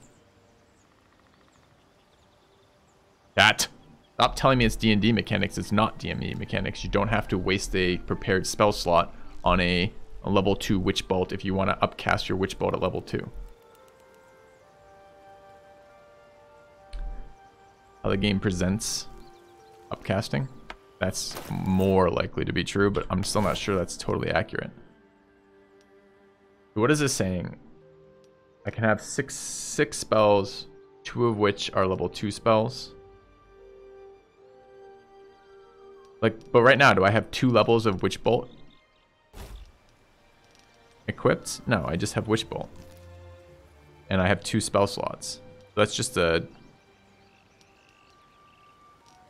That. Stop telling me it's D&D mechanics. It's not D&D mechanics. You don't have to waste a prepared spell slot on a level 2 Witch Bolt if you want to upcast your Witch Bolt at level 2. How the game presents upcasting, that's more likely to be true, but I'm still not sure that's totally accurate. What is this saying? I can have six spells, 2 of which are level 2 spells. Like, but right now, do I have 2 levels of Witch Bolt equipped? No, I just have Witch Bolt. And I have 2 spell slots. So that's just a...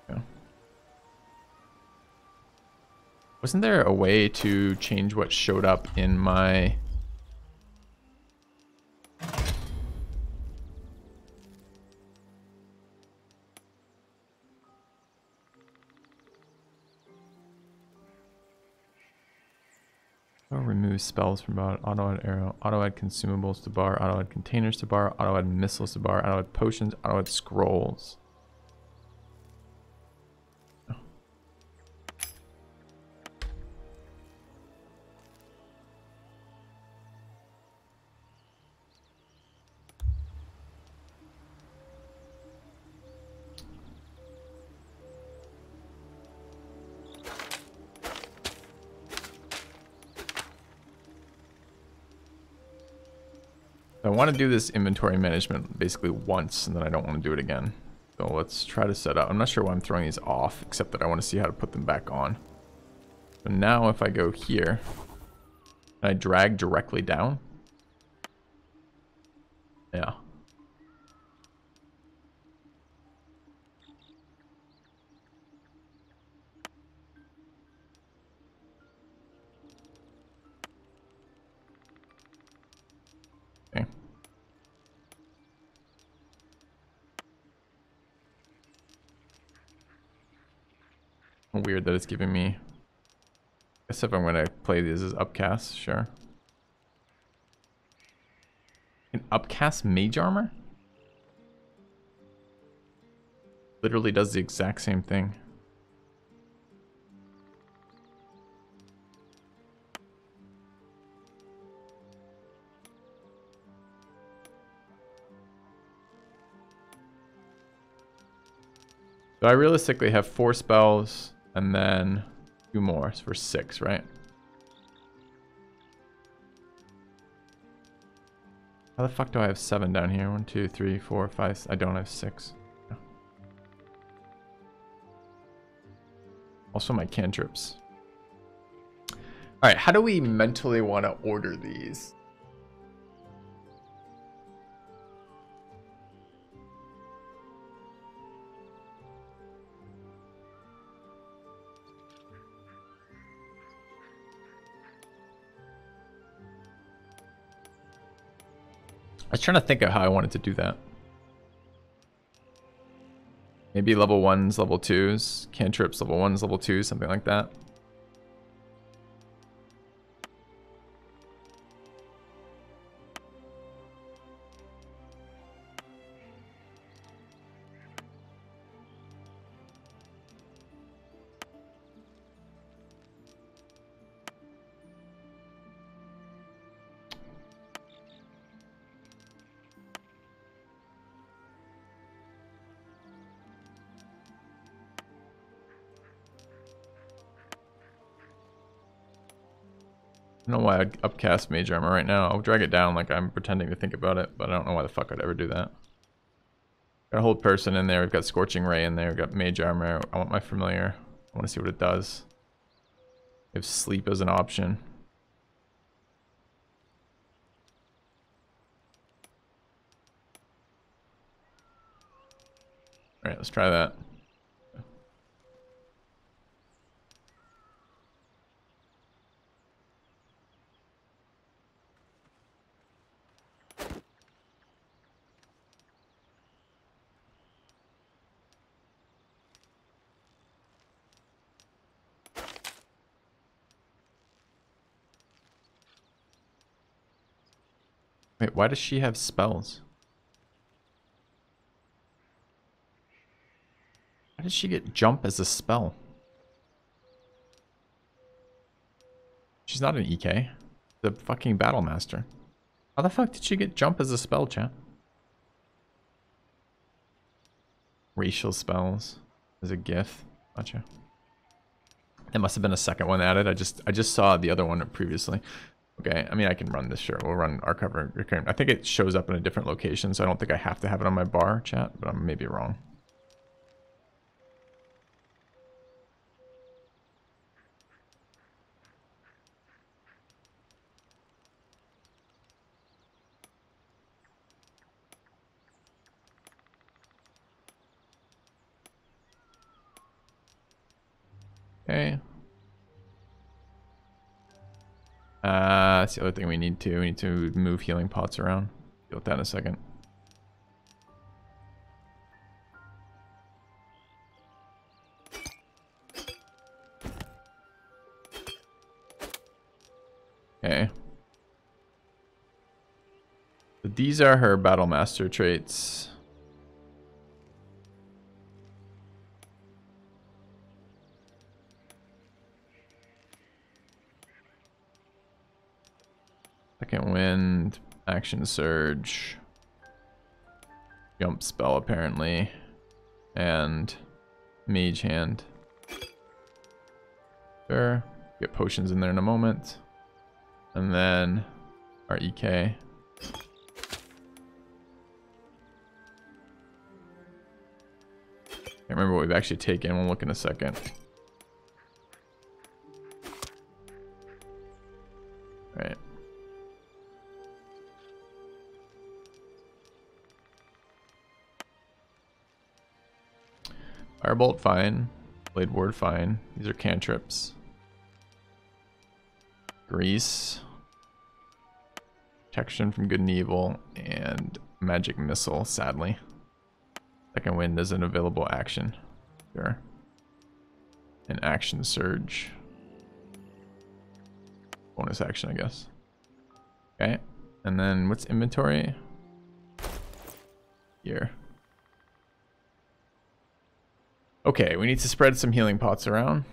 Yeah. Wasn't there a way to change what showed up in my... Remove spells from bar, auto-add arrow, auto-add consumables to bar, auto-add containers to bar, auto-add missiles to bar, auto-add potions, auto-add scrolls. Oh. I want to do this inventory management basically once, and then I don't want to do it again. So let's try to set up. I'm not sure why I'm throwing these off, except that I want to see how to put them back on. So now if I go here, and I drag directly down. Yeah. Okay. Weird that it's giving me... I guess if I'm going to play these as upcasts, sure. Can upcast mage armor? Literally does the exact same thing. So I realistically have 4 spells and then 2 more for 6, right? How the fuck do I have 7 down here? 1, 2, 3, 4, 5. I don't have 6. Also my cantrips. Alright, how do we mentally want to order these? I was trying to think of how I wanted to do that. Maybe level 1s, level 2s, cantrips, level 1s, level 2s, something like that. I don't know why I'd upcast mage armor right now. I'll drag it down like I'm pretending to think about it, but I don't know why the fuck I'd ever do that. Got a hold person in there. We've got scorching ray in there. We've got mage armor. I want my familiar. I want to see what it does. We have sleep as an option. All right, let's try that. Wait, why does she have spells? Why did she get jump as a spell? She's not an EK. The fucking battle master. How the fuck did she get jump as a spell, chat? Racial spells as a gift. Gotcha. It must have been a second one added. I just saw the other one previously. Okay, I mean, I can run this, sure. We'll run archive. I think it shows up in a different location, so I don't think I have to have it on my bar, chat, but I'm maybe wrong. Okay. That's the other thing we need to. We need to move healing pots around. Deal with that in a second. Okay. So these are her battle master traits. Second wind, action surge, jump spell apparently, and mage hand. Sure, get potions in there in a moment. And then our EK. Can't remember what we've actually taken. We'll look in a second. Right. Firebolt, fine. Blade Ward, fine. These are cantrips. Grease. Protection from good and evil. And magic missile, sadly. Second wind is an available action. Sure. An action surge. Bonus action, I guess. Okay. And then what's inventory? Here. Okay, we need to spread some healing pots around.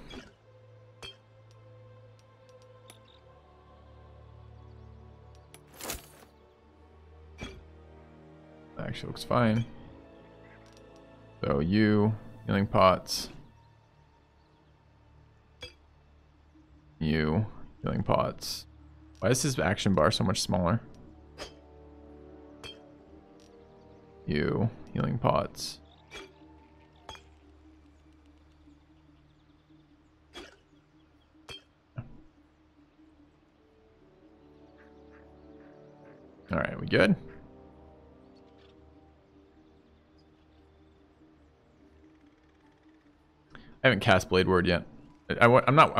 That actually looks fine. So you, healing pots. You, healing pots. Why is this action bar so much smaller? You. Healing pots. Alright, we good? I haven't cast Blade Word yet. I'm not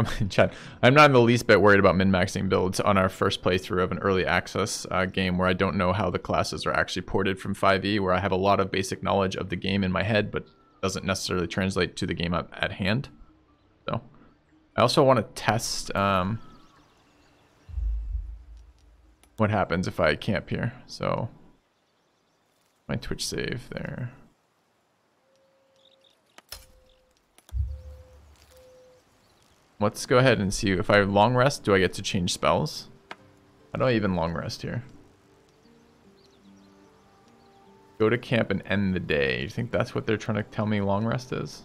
in the least bit worried about min-maxing builds on our first playthrough of an early access game where I don't know how the classes are actually ported from 5e, where I have a lot of basic knowledge of the game in my head, but doesn't necessarily translate to the game at hand. So, I also want to test what happens if I camp here. So, my Twitch save there. Let's go ahead and see if I long rest, do I get to change spells? How do I even long rest here? Go to camp and end the day. You think that's what they're trying to tell me long rest is?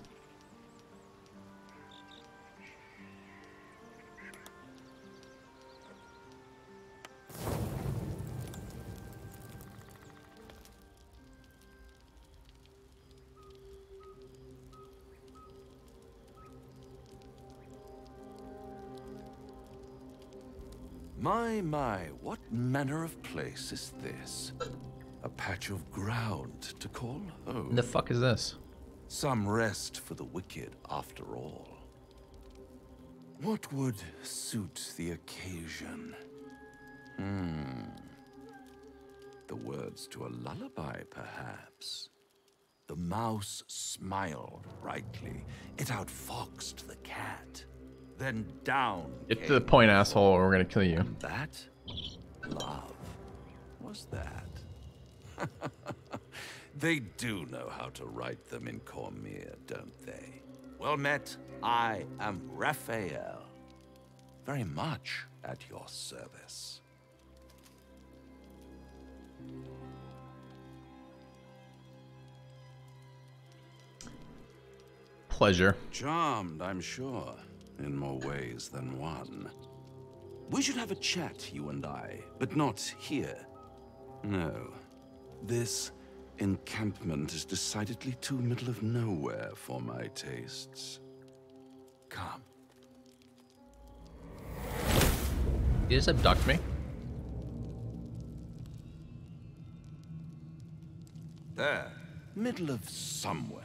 My, what manner of place is this? A patch of ground to call home. The fuck is this? Some rest for the wicked, after all. What would suit the occasion? The words to a lullaby, perhaps. The mouse smiled brightly. It outfoxed the cat. Then down. Get to the point, asshole, or we're gonna kill you. And that? Love. Was that? They do know how to write them in Cormyr, don't they? Well met, I am Raphael. Very much at your service. Pleasure. Charmed, I'm sure. In more ways than one. We should have a chat, you and I, but not here. No. This encampment is decidedly too middle of nowhere for my tastes. Come. You just abduct me? There. Middle of somewhere.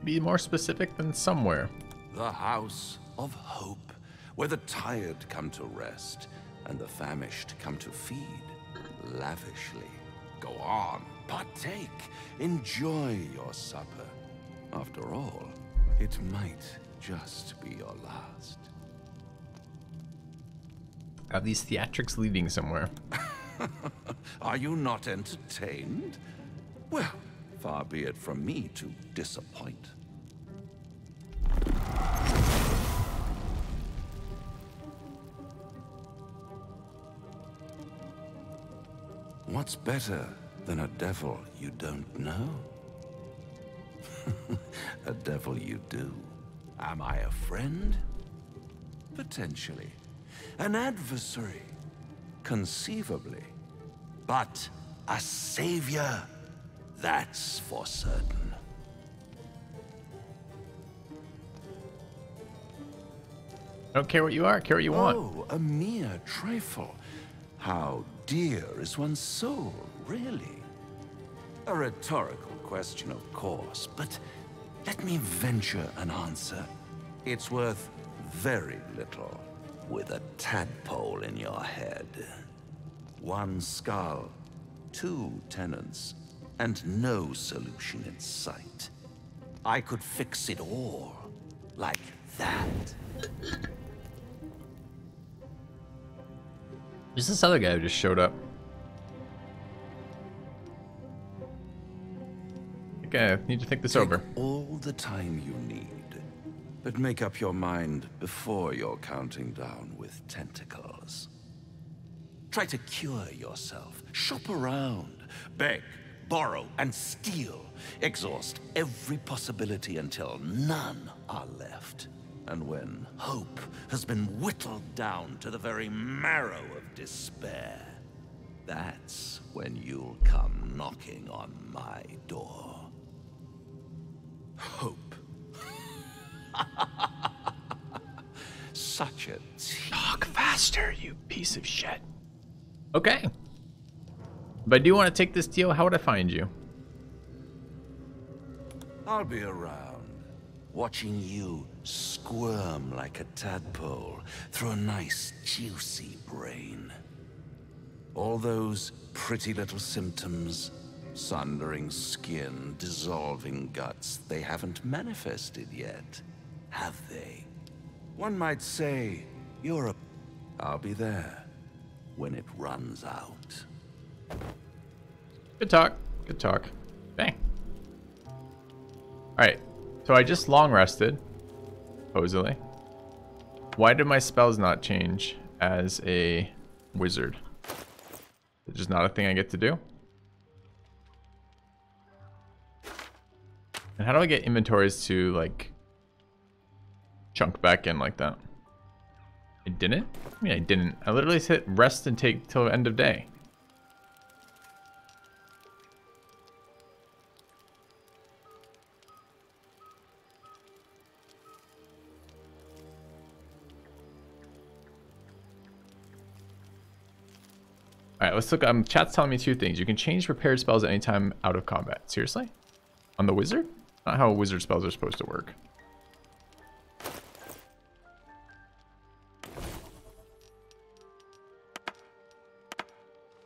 Be more specific than somewhere. The House of Hope, where the tired come to rest and the famished come to feed lavishly. Go on, partake, enjoy your supper. After all, it might just be your last. Are these theatrics leading somewhere? Are you not entertained? Well, far be it from me to disappoint. What's better than a devil you don't know? A devil you do. Am I a friend? Potentially. An adversary? Conceivably. But a savior? That's for certain. I don't care what you are, I care what you want. Oh, a mere trifle. How dear is one's soul, really? A rhetorical question, of course, but let me venture an answer. It's worth very little with a tadpole in your head. One skull, 2 tenants, and no solution in sight. I could fix it all, like that. Who's this other guy who just showed up? I think I need to think this over. All the time you need, but make up your mind before you're counting down with tentacles. Try to cure yourself. Shop around. Beg, borrow, and steal. Exhaust every possibility until none are left. And when hope has been whittled down to the very marrow of despair, that's when you'll come knocking on my door. Hope. Such a Talk faster, you piece of shit. Okay. But I do want to take this deal. How would I find you? I'll be around, watching you squirm like a tadpole through a nice, juicy brain. All those pretty little symptoms, sundering skin, dissolving guts, they haven't manifested yet, have they? One might say, you're a... I'll be there when it runs out. Good talk. Good talk. Bang. Alright. So I just long rested. Supposedly. Why did my spells not change as a wizard? It's just not a thing I get to do. And how do I get inventories to, like, chunk back in like that? I didn't? I mean, I didn't. I literally hit rest and take till end of day. Alright, let's look. Chat's telling me two things. You can change prepared spells at any time out of combat. Seriously? On the wizard? Not how wizard spells are supposed to work.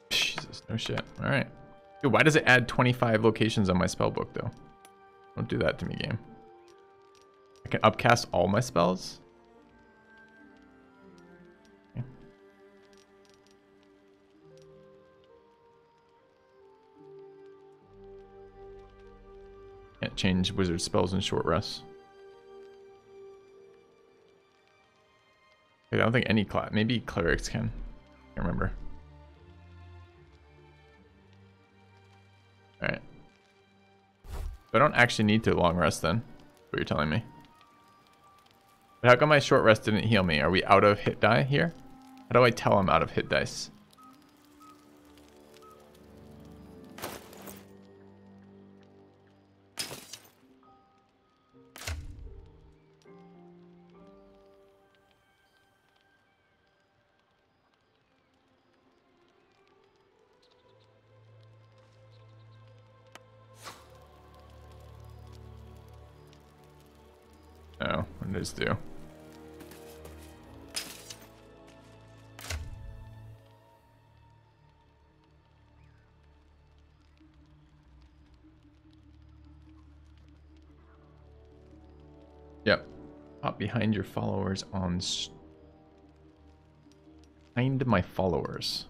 Jesus, no shit. Alright. Dude, why does it add 25 locations on my spellbook, though? Don't do that to me, game. I can upcast all my spells? Can't change wizard spells in short rests. I don't think any class. Maybe clerics can. I can't remember. Alright. I don't actually need to long rest then. What you're telling me. But how come my short rest didn't heal me? Are we out of hit die here? How do I tell I'm out of hit dice? No, what does do? Yep. Hop behind your followers on... Behind my followers.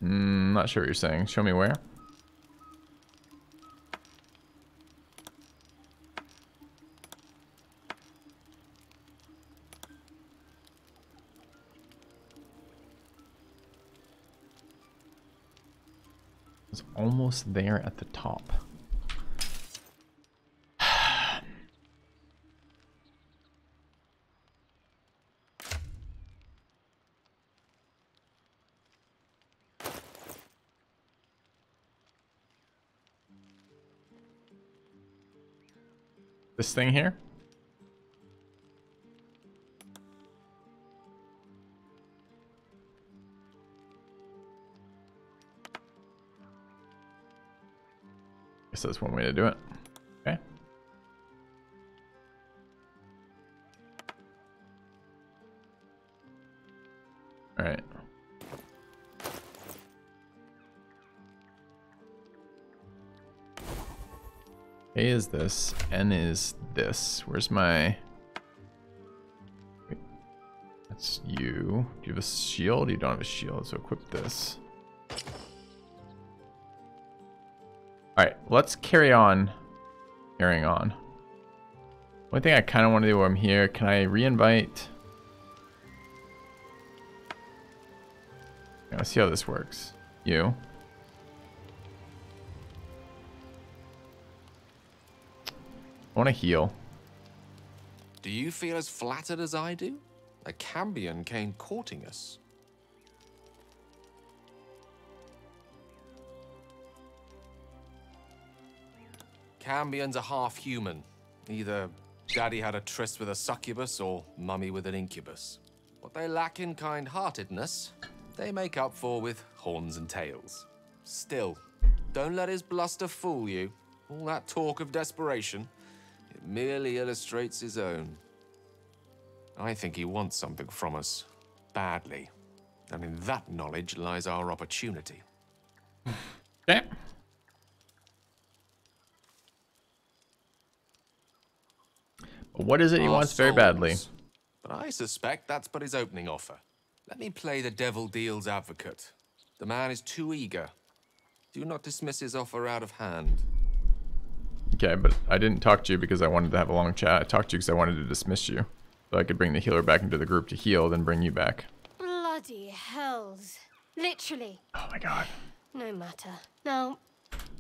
Not sure what you're saying. Show me where. It's almost there at the top. This thing here? Guess that's one way to do it. Okay. All right. A is this, N is this. Where's my... Wait. That's you. Do you have a shield? You don't have a shield, so equip this. Alright, let's carry on. Carrying on. One thing I kind of want to do while I'm here, can I re-invite Let's see how this works. You. I want to heal. Do you feel as flattered as I do? A Cambion came courting us. Cambions are half human. Either Daddy had a tryst with a succubus or Mummy with an incubus. What they lack in kind-heartedness, they make up for with horns and tails. Still, don't let his bluster fool you. All that talk of desperation, it merely illustrates his own. I think he wants something from us, badly. And in that knowledge lies our opportunity. Okay. What is it he wants very badly? But I suspect that's but his opening offer. Let me play the devil deals advocate. The man is too eager. Do not dismiss his offer out of hand. Okay, but I didn't talk to you because I wanted to have a long chat. I talked to you because I wanted to dismiss you. So I could bring the healer back into the group to heal, then bring you back. Bloody hells. Literally. Oh my god. No matter. Now,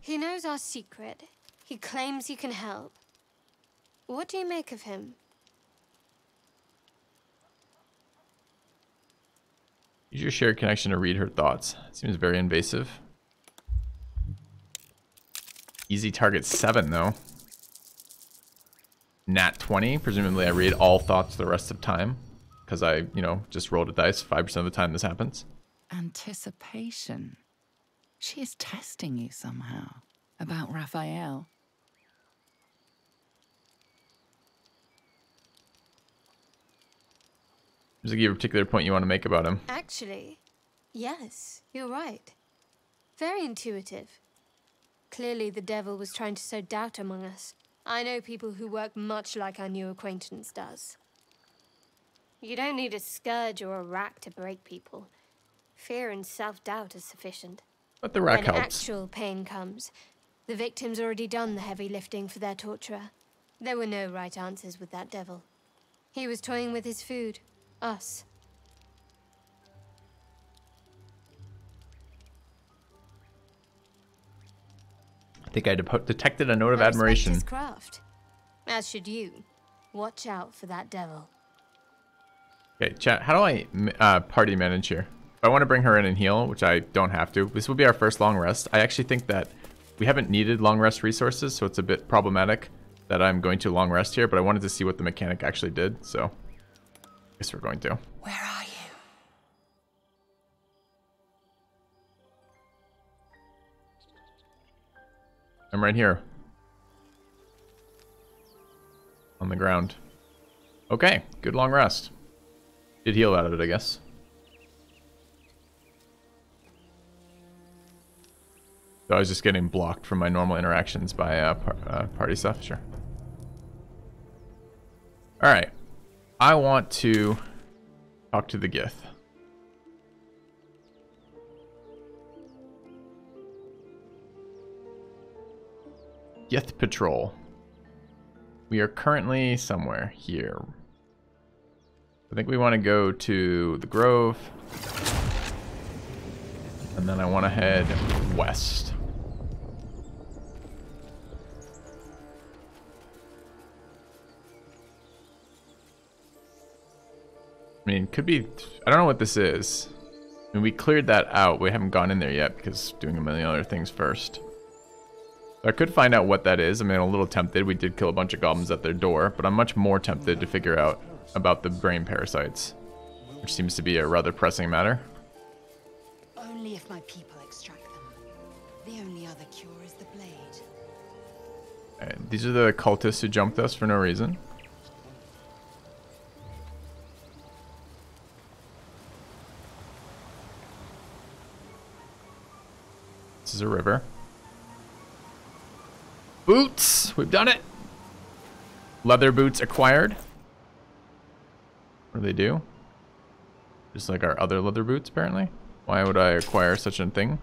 he knows our secret. He claims he can help. What do you make of him? Use your shared connection to read her thoughts. Seems very invasive. Easy target 7 though. Nat 20. Presumably I read all thoughts the rest of time. Because I, just rolled a dice. 5% of the time this happens. Anticipation. She is testing you somehow. About Raphael. Does it give a particular point you want to make about him? Actually, yes, you're right. Very intuitive. Clearly the devil was trying to sow doubt among us. I know people who work much like our new acquaintance does. You don't need a scourge or a rack to break people. Fear and self-doubt is sufficient. But the rack when helps. Actual pain comes, the victim's already done the heavy lifting for their torturer. There were no right answers with that devil. He was toying with his food. Us. I think I detected a note of I respect admiration. his craft. As should you. Watch out for that devil. Okay, chat, how do I party manage here? If I want to bring her in and heal, which I don't have to, this will be our first long rest. I actually think that we haven't needed long rest resources, so it's a bit problematic that I'm going to long rest here, but I wanted to see what the mechanic actually did, so I guess we're going to. Where are you? I'm right here. On the ground. Okay, good long rest. Did heal out of it, I guess. So I was just getting blocked from my normal interactions by party stuff, sure. Alright. I want to talk to the Gith. Gith Patrol. We are currently somewhere here. I think we want to go to the Grove. And then I want to head west. I mean, could be... I don't know what this is. I mean, we cleared that out. We haven't gone in there yet because doing a million other things first. So I could find out what that is. I mean, I'm a little tempted. We did kill a bunch of goblins at their door, but I'm much more tempted to figure out about the brain parasites, which seems to be a rather pressing matter. Only if my people extract them. The only other cure is the blade. These are the cultists who jumped us for no reason. This is a river. Boots! We've done it! Leather boots acquired. What do they do? Just like our other leather boots, apparently. Why would I acquire such a thing?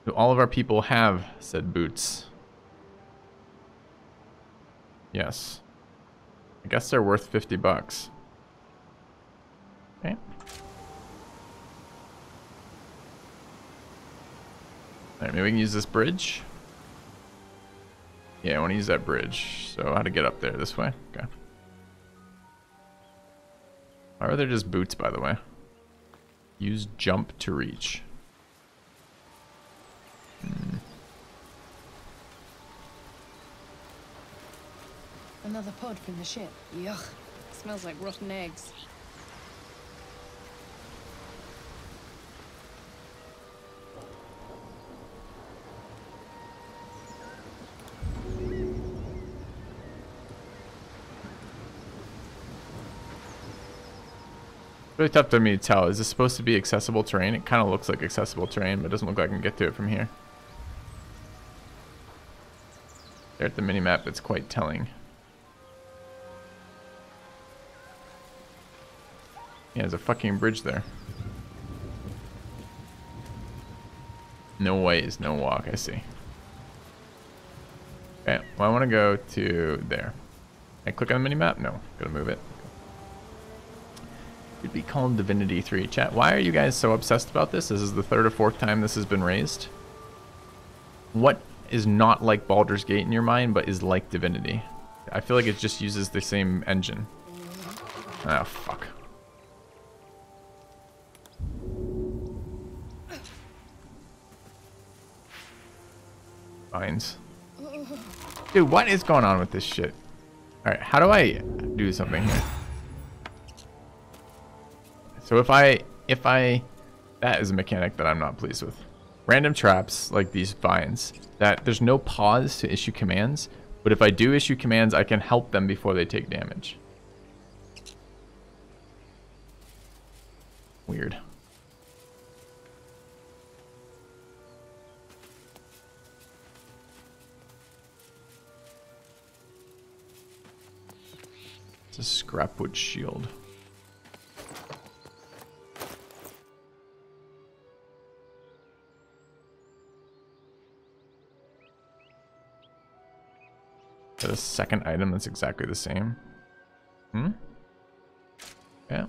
Do all of our people have said boots? Yes. I guess they're worth 50 bucks. Okay. Alright, maybe we can use this bridge. Yeah, I want to use that bridge. So how to get up there? This way? Okay. Why are there just boots, by the way? Use jump to reach. Another pod from the ship. Yuck. Smells like rotten eggs. Really tough to me to tell. Is this supposed to be accessible terrain? It kind of looks like accessible terrain, but it doesn't look like I can get to it from here. There at the minimap, it's quite telling. Yeah, there's a fucking bridge there. No ways, no walk, I see. Okay, well I want to go to there. Can I click on the minimap? No, gotta move it. Could be called Divinity 3. Chat, why are you guys so obsessed about this? This is the 3rd or 4th time this has been raised. What is not like Baldur's Gate in your mind, but is like Divinity? I feel like it just uses the same engine. Oh, fuck. Vines. Dude, what is going on with this shit? Alright, how do I do something here? So if I, that is a mechanic that I'm not pleased with. Random traps, like these vines, that there's no pause to issue commands, but if I do issue commands, I can help them before they take damage. Weird. It's a scrapwood shield. Got a second item that's exactly the same. Yeah.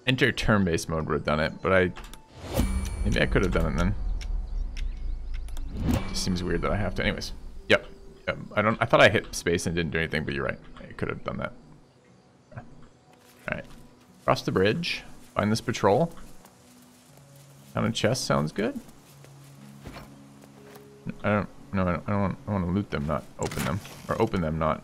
Enter turn-based mode would have done it, but maybe I could have done it then. Just seems weird that I have to. Anyways, yep. I thought I hit space and didn't do anything, but you're right. I could have done that. All right. Cross the bridge. Find this patrol. Down a chest sounds good. I don't want to loot them, not open them, or open them, not.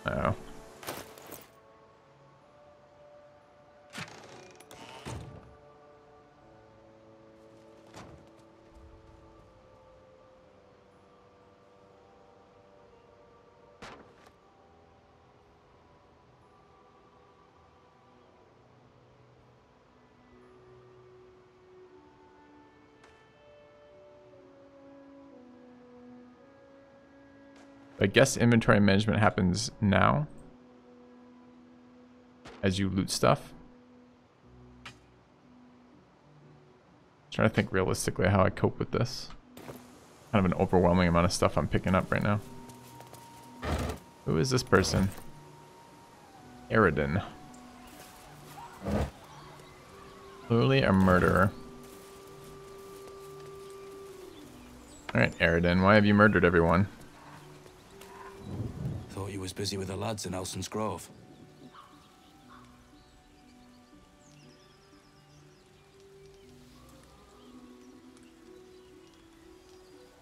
Oh. I guess inventory management happens now as you loot stuff. Trying to think realistically how I cope with this. Kind of an overwhelming amount of stuff I'm picking up right now. Who is this person? Eridan. Clearly a murderer. Alright, Eridan, why have you murdered everyone? Thought you was busy with the lads in Elson's Grove.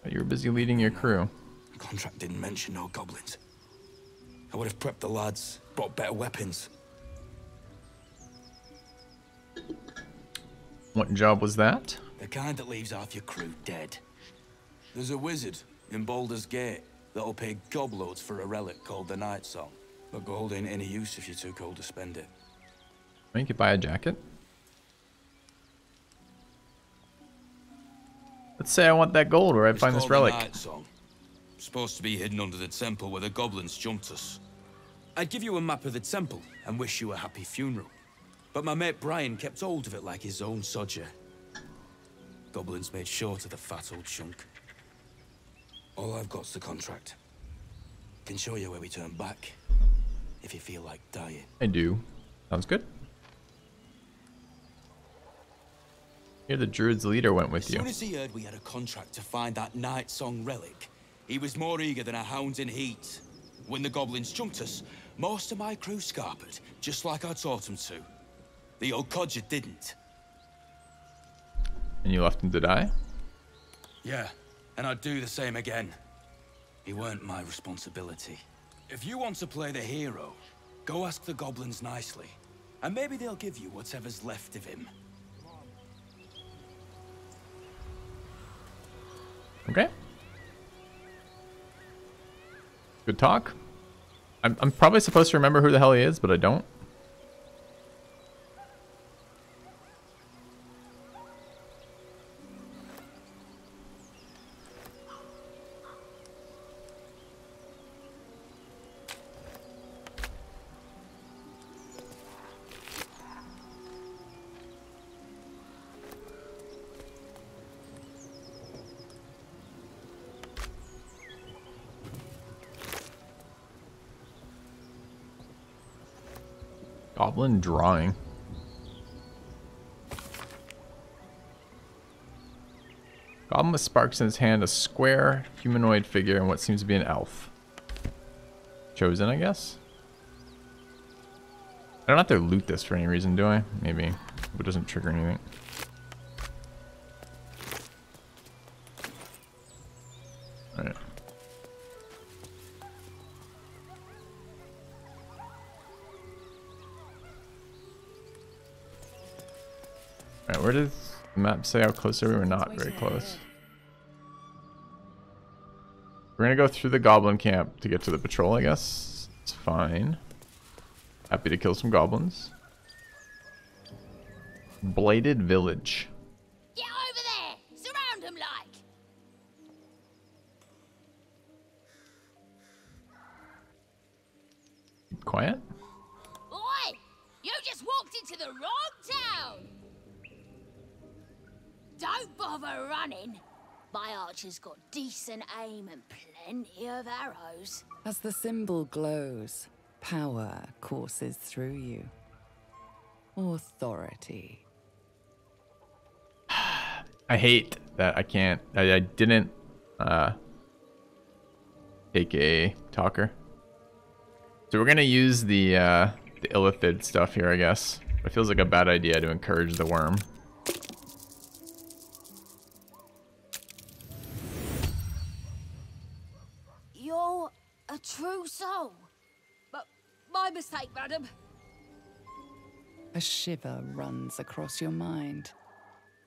You were busy leading your crew. The contract didn't mention no goblins. I would have prepped the lads, brought better weapons. What job was that? The kind that leaves half your crew dead. There's a wizard in Baldur's Gate that'll pay gobloads for a relic called the Night Song. But gold ain't any use if you're too cold to spend it. You could buy a jacket. Let's say I want that gold where I find this relic. The Night Song. Supposed to be hidden under the temple where the goblins jumped us. I'd give you a map of the temple and wish you a happy funeral. But my mate Brian kept hold of it like his own sodger. Goblins made short of the fat old chunk. All I've got's the contract. Can show you where we turn back, if you feel like dying. I do. Sounds good. Here the Druid's leader went with you. As soon as he heard we had a contract to find that Night Song relic, he was more eager than a hound in heat. When the goblins jumped us, most of my crew scarpered, just like I taught them to. The old codger didn't. And you left him to die? Yeah, and I'd do the same again. He weren't my responsibility. If you want to play the hero, go ask the goblins nicely, and maybe they'll give you whatever's left of him. Okay. Good talk. I'm probably supposed to remember who the hell he is, but I don't. Goblin drawing. Goblin with sparks in his hand, a square humanoid figure, and what seems to be an elf. Chosen, I guess? I don't have to loot this for any reason, do I? Maybe. If it doesn't trigger anything. Alright. Alright, where does the map say how close are we? We're not very close. We're gonna go through the goblin camp to get to the patrol, I guess. It's fine. Happy to kill some goblins. Bladed Village. Get over there! Surround them like! Quiet? Oi! You just walked into the wrong town! Don't bother running. My archer's got decent aim and plenty of arrows. As the symbol glows, power courses through you. Authority. I hate that I can't. I didn't take a talker. So we're gonna use the illithid stuff here, I guess. It feels like a bad idea to encourage the worm. You're a true soul. But my mistake, madam. A shiver runs across your mind.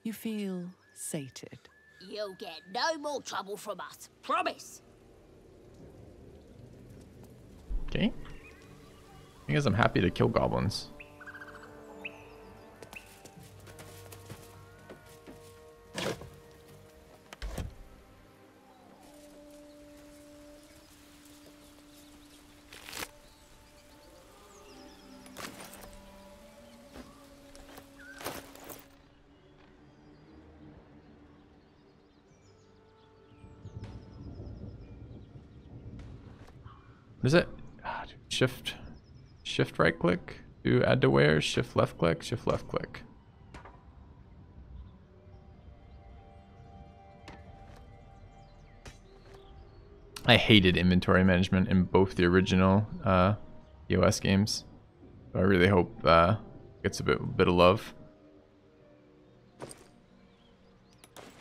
You feel sated. You'll get no more trouble from us. Promise. Okay. I guess I'm happy to kill goblins. What is it? Shift right click to add to where, shift left click, shift left click. I hated inventory management in both the original EOS games. So I really hope it gets a bit of love.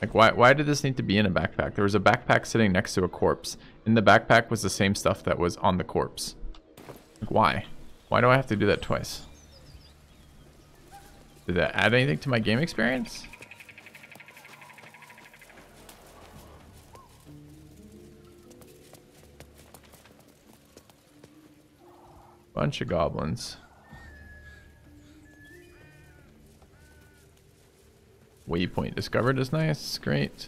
Like, why did this need to be in a backpack? There was a backpack sitting next to a corpse. In the backpack was the same stuff that was on the corpse. Like, why? Why do I have to do that twice? Did that add anything to my game experience? Bunch of goblins. Waypoint discovered is nice. Great.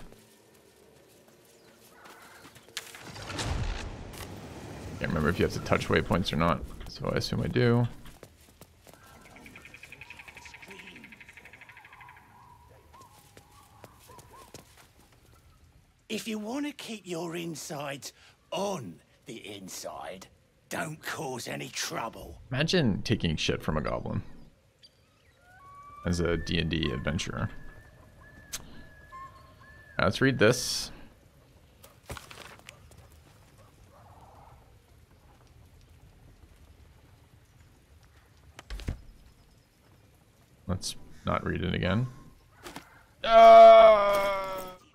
Can't remember if you have to touch waypoints or not, so I assume I do. If you want to keep your insides on the inside, don't cause any trouble. Imagine taking shit from a goblin as a D&D adventurer. Now let's read this. Let's not read it again.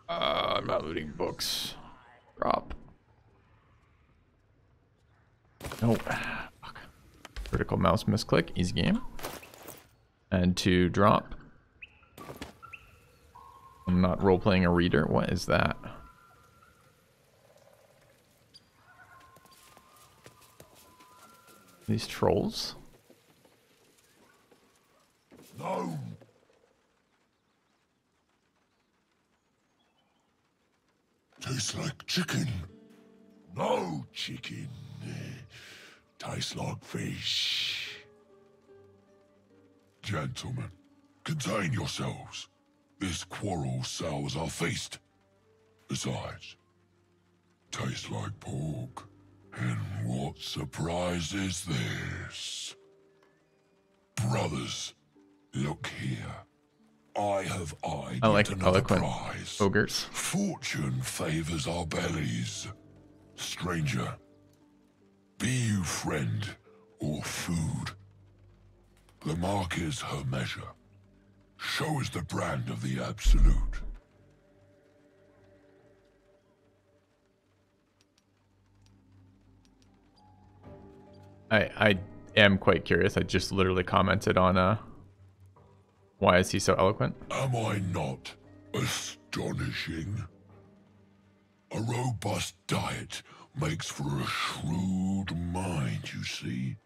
I'm not looting books. Drop. No. Fuck. Vertical mouse misclick. Easy game. And to drop. I'm not role-playing a reader. What is that? These trolls? No. Tastes like chicken. No chicken. Tastes like fish. Gentlemen, contain yourselves. This quarrel sours our feast. Besides, tastes like pork. And what surprise is this? Brothers, look here. I have eyed I like yet another eloquent prize. ogres. Fortune favors our bellies. Stranger, be you friend or food. The mark is her measure. Show us the brand of the absolute. I am quite curious. I just literally commented on why is he so eloquent? Am I not astonishing? A robust diet makes for a shrewd mind, you see.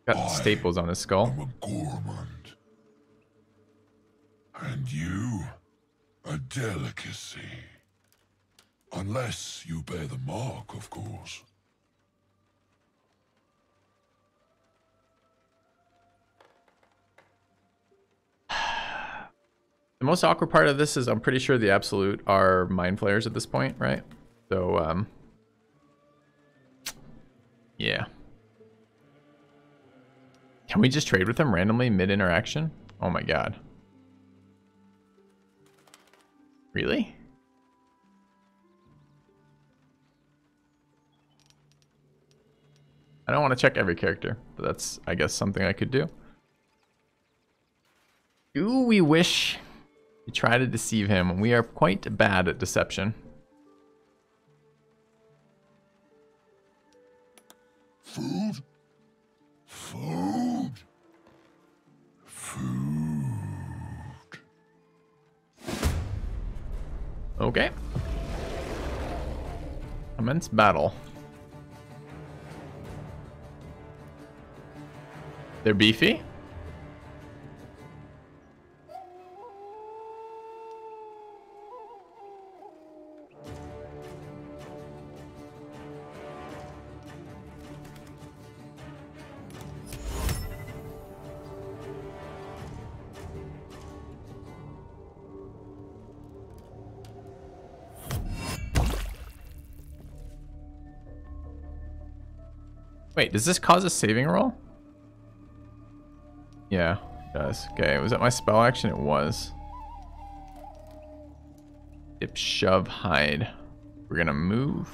Got staples on his skull. I'm a gourmand. And you, a delicacy. Unless you bear the mark, of course. The most awkward part of this is I'm pretty sure the absolute are mind flayers at this point, right? So, yeah. Can we just trade with them randomly mid-interaction? Oh my god. Really? I don't want to check every character, but that's, I guess, something I could do. Do we wish we try to deceive him? We are quite bad at deception. Food? Food? Food. Okay. Commence battle. They're beefy? Wait, does this cause a saving roll? Yeah, it does. Okay, was that my spell action? It was. Dip, shove, hide. We're gonna move.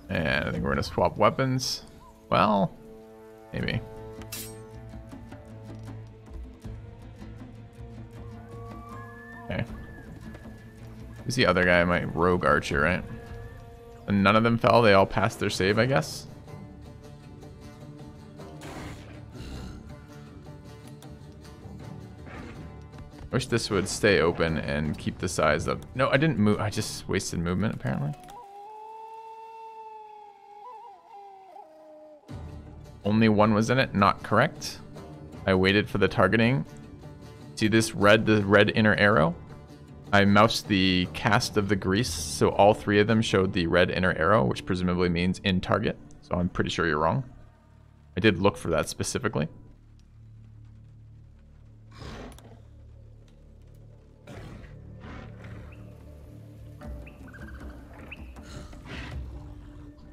And I think we're gonna swap weapons. Well, maybe. Okay. Who's the other guy? My rogue archer, right? And none of them fell. They all passed their save, I guess. Wish this would stay open and keep the size up. No, I didn't move. I just wasted movement, apparently. Only one was in it. Not correct. I waited for the targeting. See this red, the red inner arrow? I moused the cast of the grease, so all three of them showed the red inner arrow, which presumably means in target. So I'm pretty sure you're wrong. I did look for that specifically.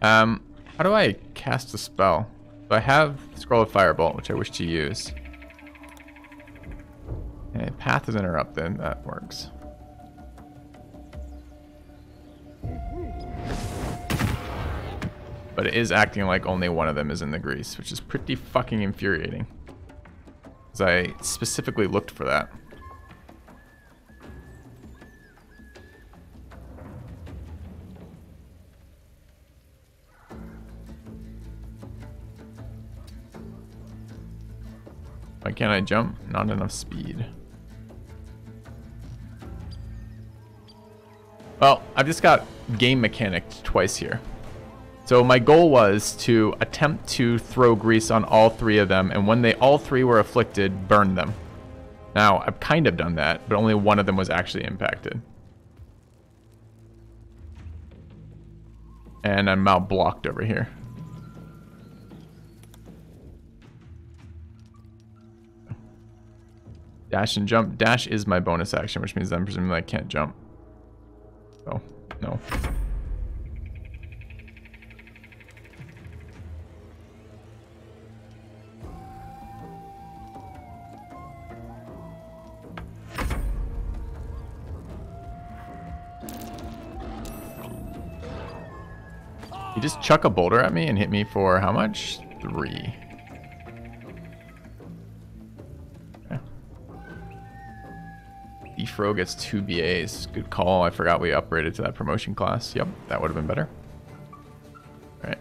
How do I cast a spell? So I have Scroll of Firebolt, which I wish to use. And path is interrupted. That works. But it is acting like only one of them is in the grease, which is pretty fucking infuriating. Because I specifically looked for that. Why can't I jump? Not enough speed. Well, I've just got game mechanicked twice here. So my goal was to attempt to throw grease on all three of them, and when they all three were afflicted, burn them. Now, I've kind of done that, but only one of them was actually impacted. And I'm now blocked over here. Dash and jump. Dash is my bonus action, which means then presumably I can't jump. Oh, no. You just chuck a boulder at me and hit me for how much? 3. Okay. Defro gets 2 BAs. Good call. I forgot we upgraded to that promotion class. Yep, that would have been better. All right.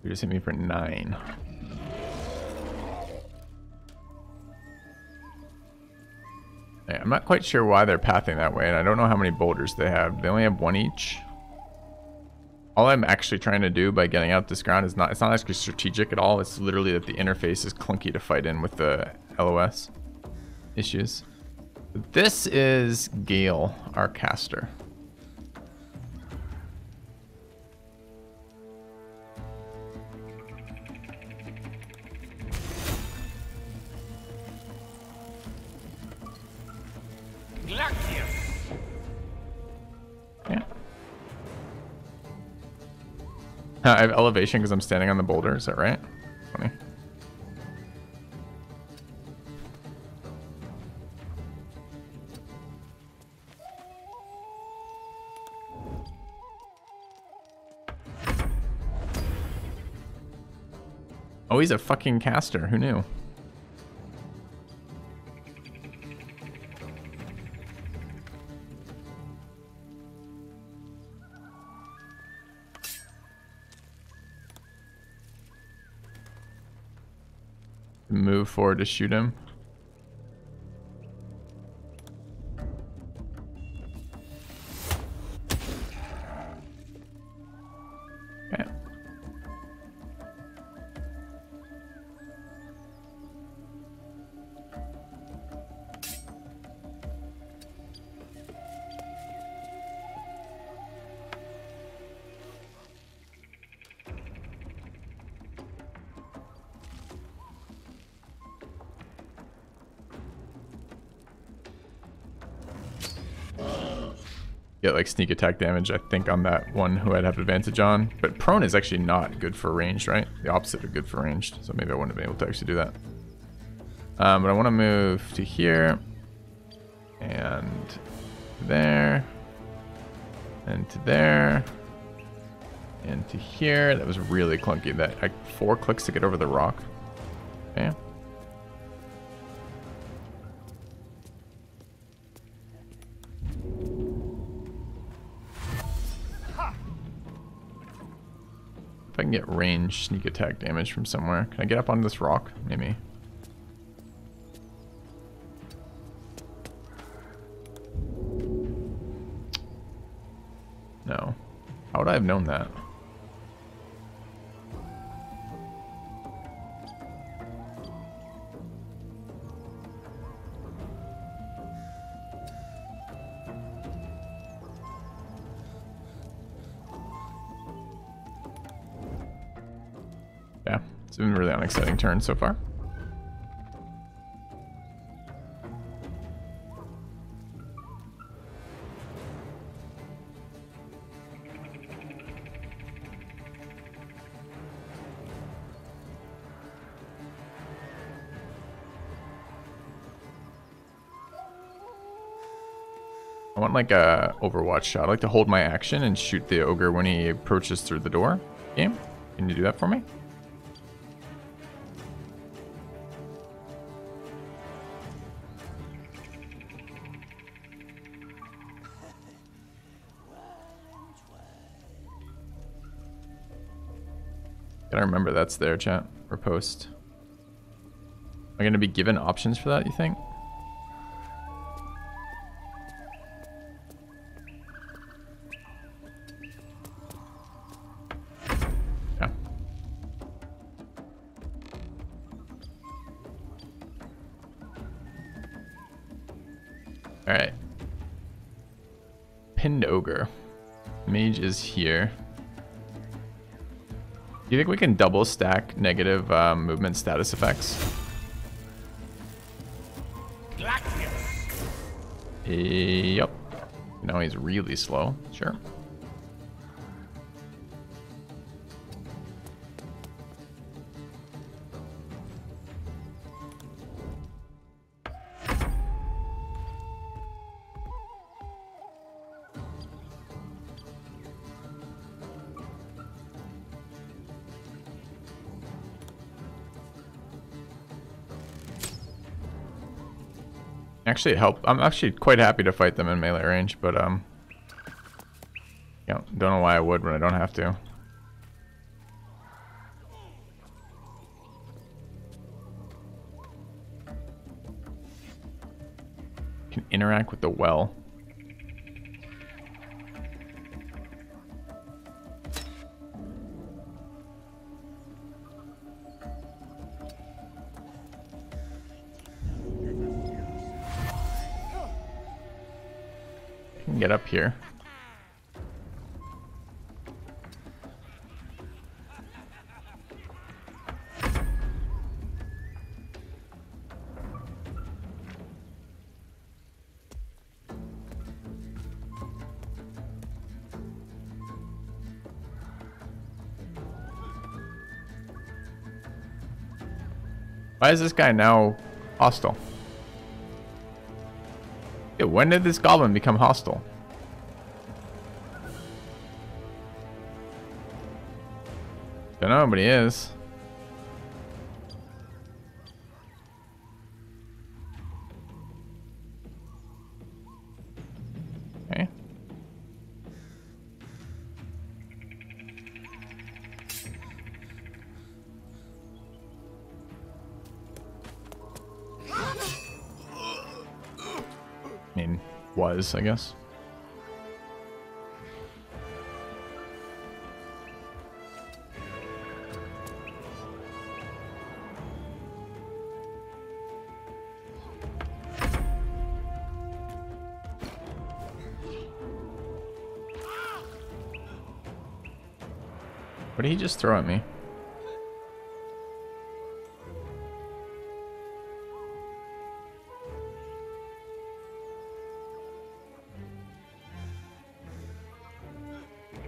You just hit me for 9. Okay, I'm not quite sure why they're pathing that way, and I don't know how many boulders they have. They only have 1 each. All I'm actually trying to do by getting out this ground is it's not actually strategic at all. It's literally that the interface is clunky to fight in with the LOS issues. This is Gale, our caster. I have elevation because I'm standing on the boulder, is that right? Funny. Oh, he's a fucking caster. Who knew? Move forward to shoot him. Okay. Get like sneak attack damage, I think, on that one who I'd have advantage on. But prone is actually not good for ranged, right? The opposite of good for ranged. So maybe I wouldn't have been able to actually do that. But I want to move to here. And to there. And to there. And to here. That was really clunky. That 4 clicks to get over the rock. Okay. If I can get range sneak attack damage from somewhere. Can I get up on this rock? Maybe. No. How would I have known that? Yeah, it's been a really unexciting turn so far. I want like a Overwatch shot. I like to hold my action and shoot the ogre when he approaches through the door. Game, can you do that for me? Gotta remember that's there, chat, or post. Am I gonna be given options for that, you think? Yeah. Alright. Pinned ogre. Mage is here. Do you think we can double stack negative movement status effects? Yep. Now he's really slow. Sure. Actually, it helped. I'm actually quite happy to fight them in melee range, but yeah, don't know why I would when I don't have to. Can interact with the well. Get up here. Why is this guy now hostile? Yeah, when did this goblin become hostile? Don't know, but he is. Okay. I mean, was, I guess. What did he just throw at me?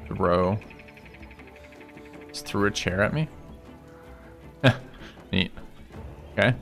Throw. Just threw a chair at me? Neat. Okay.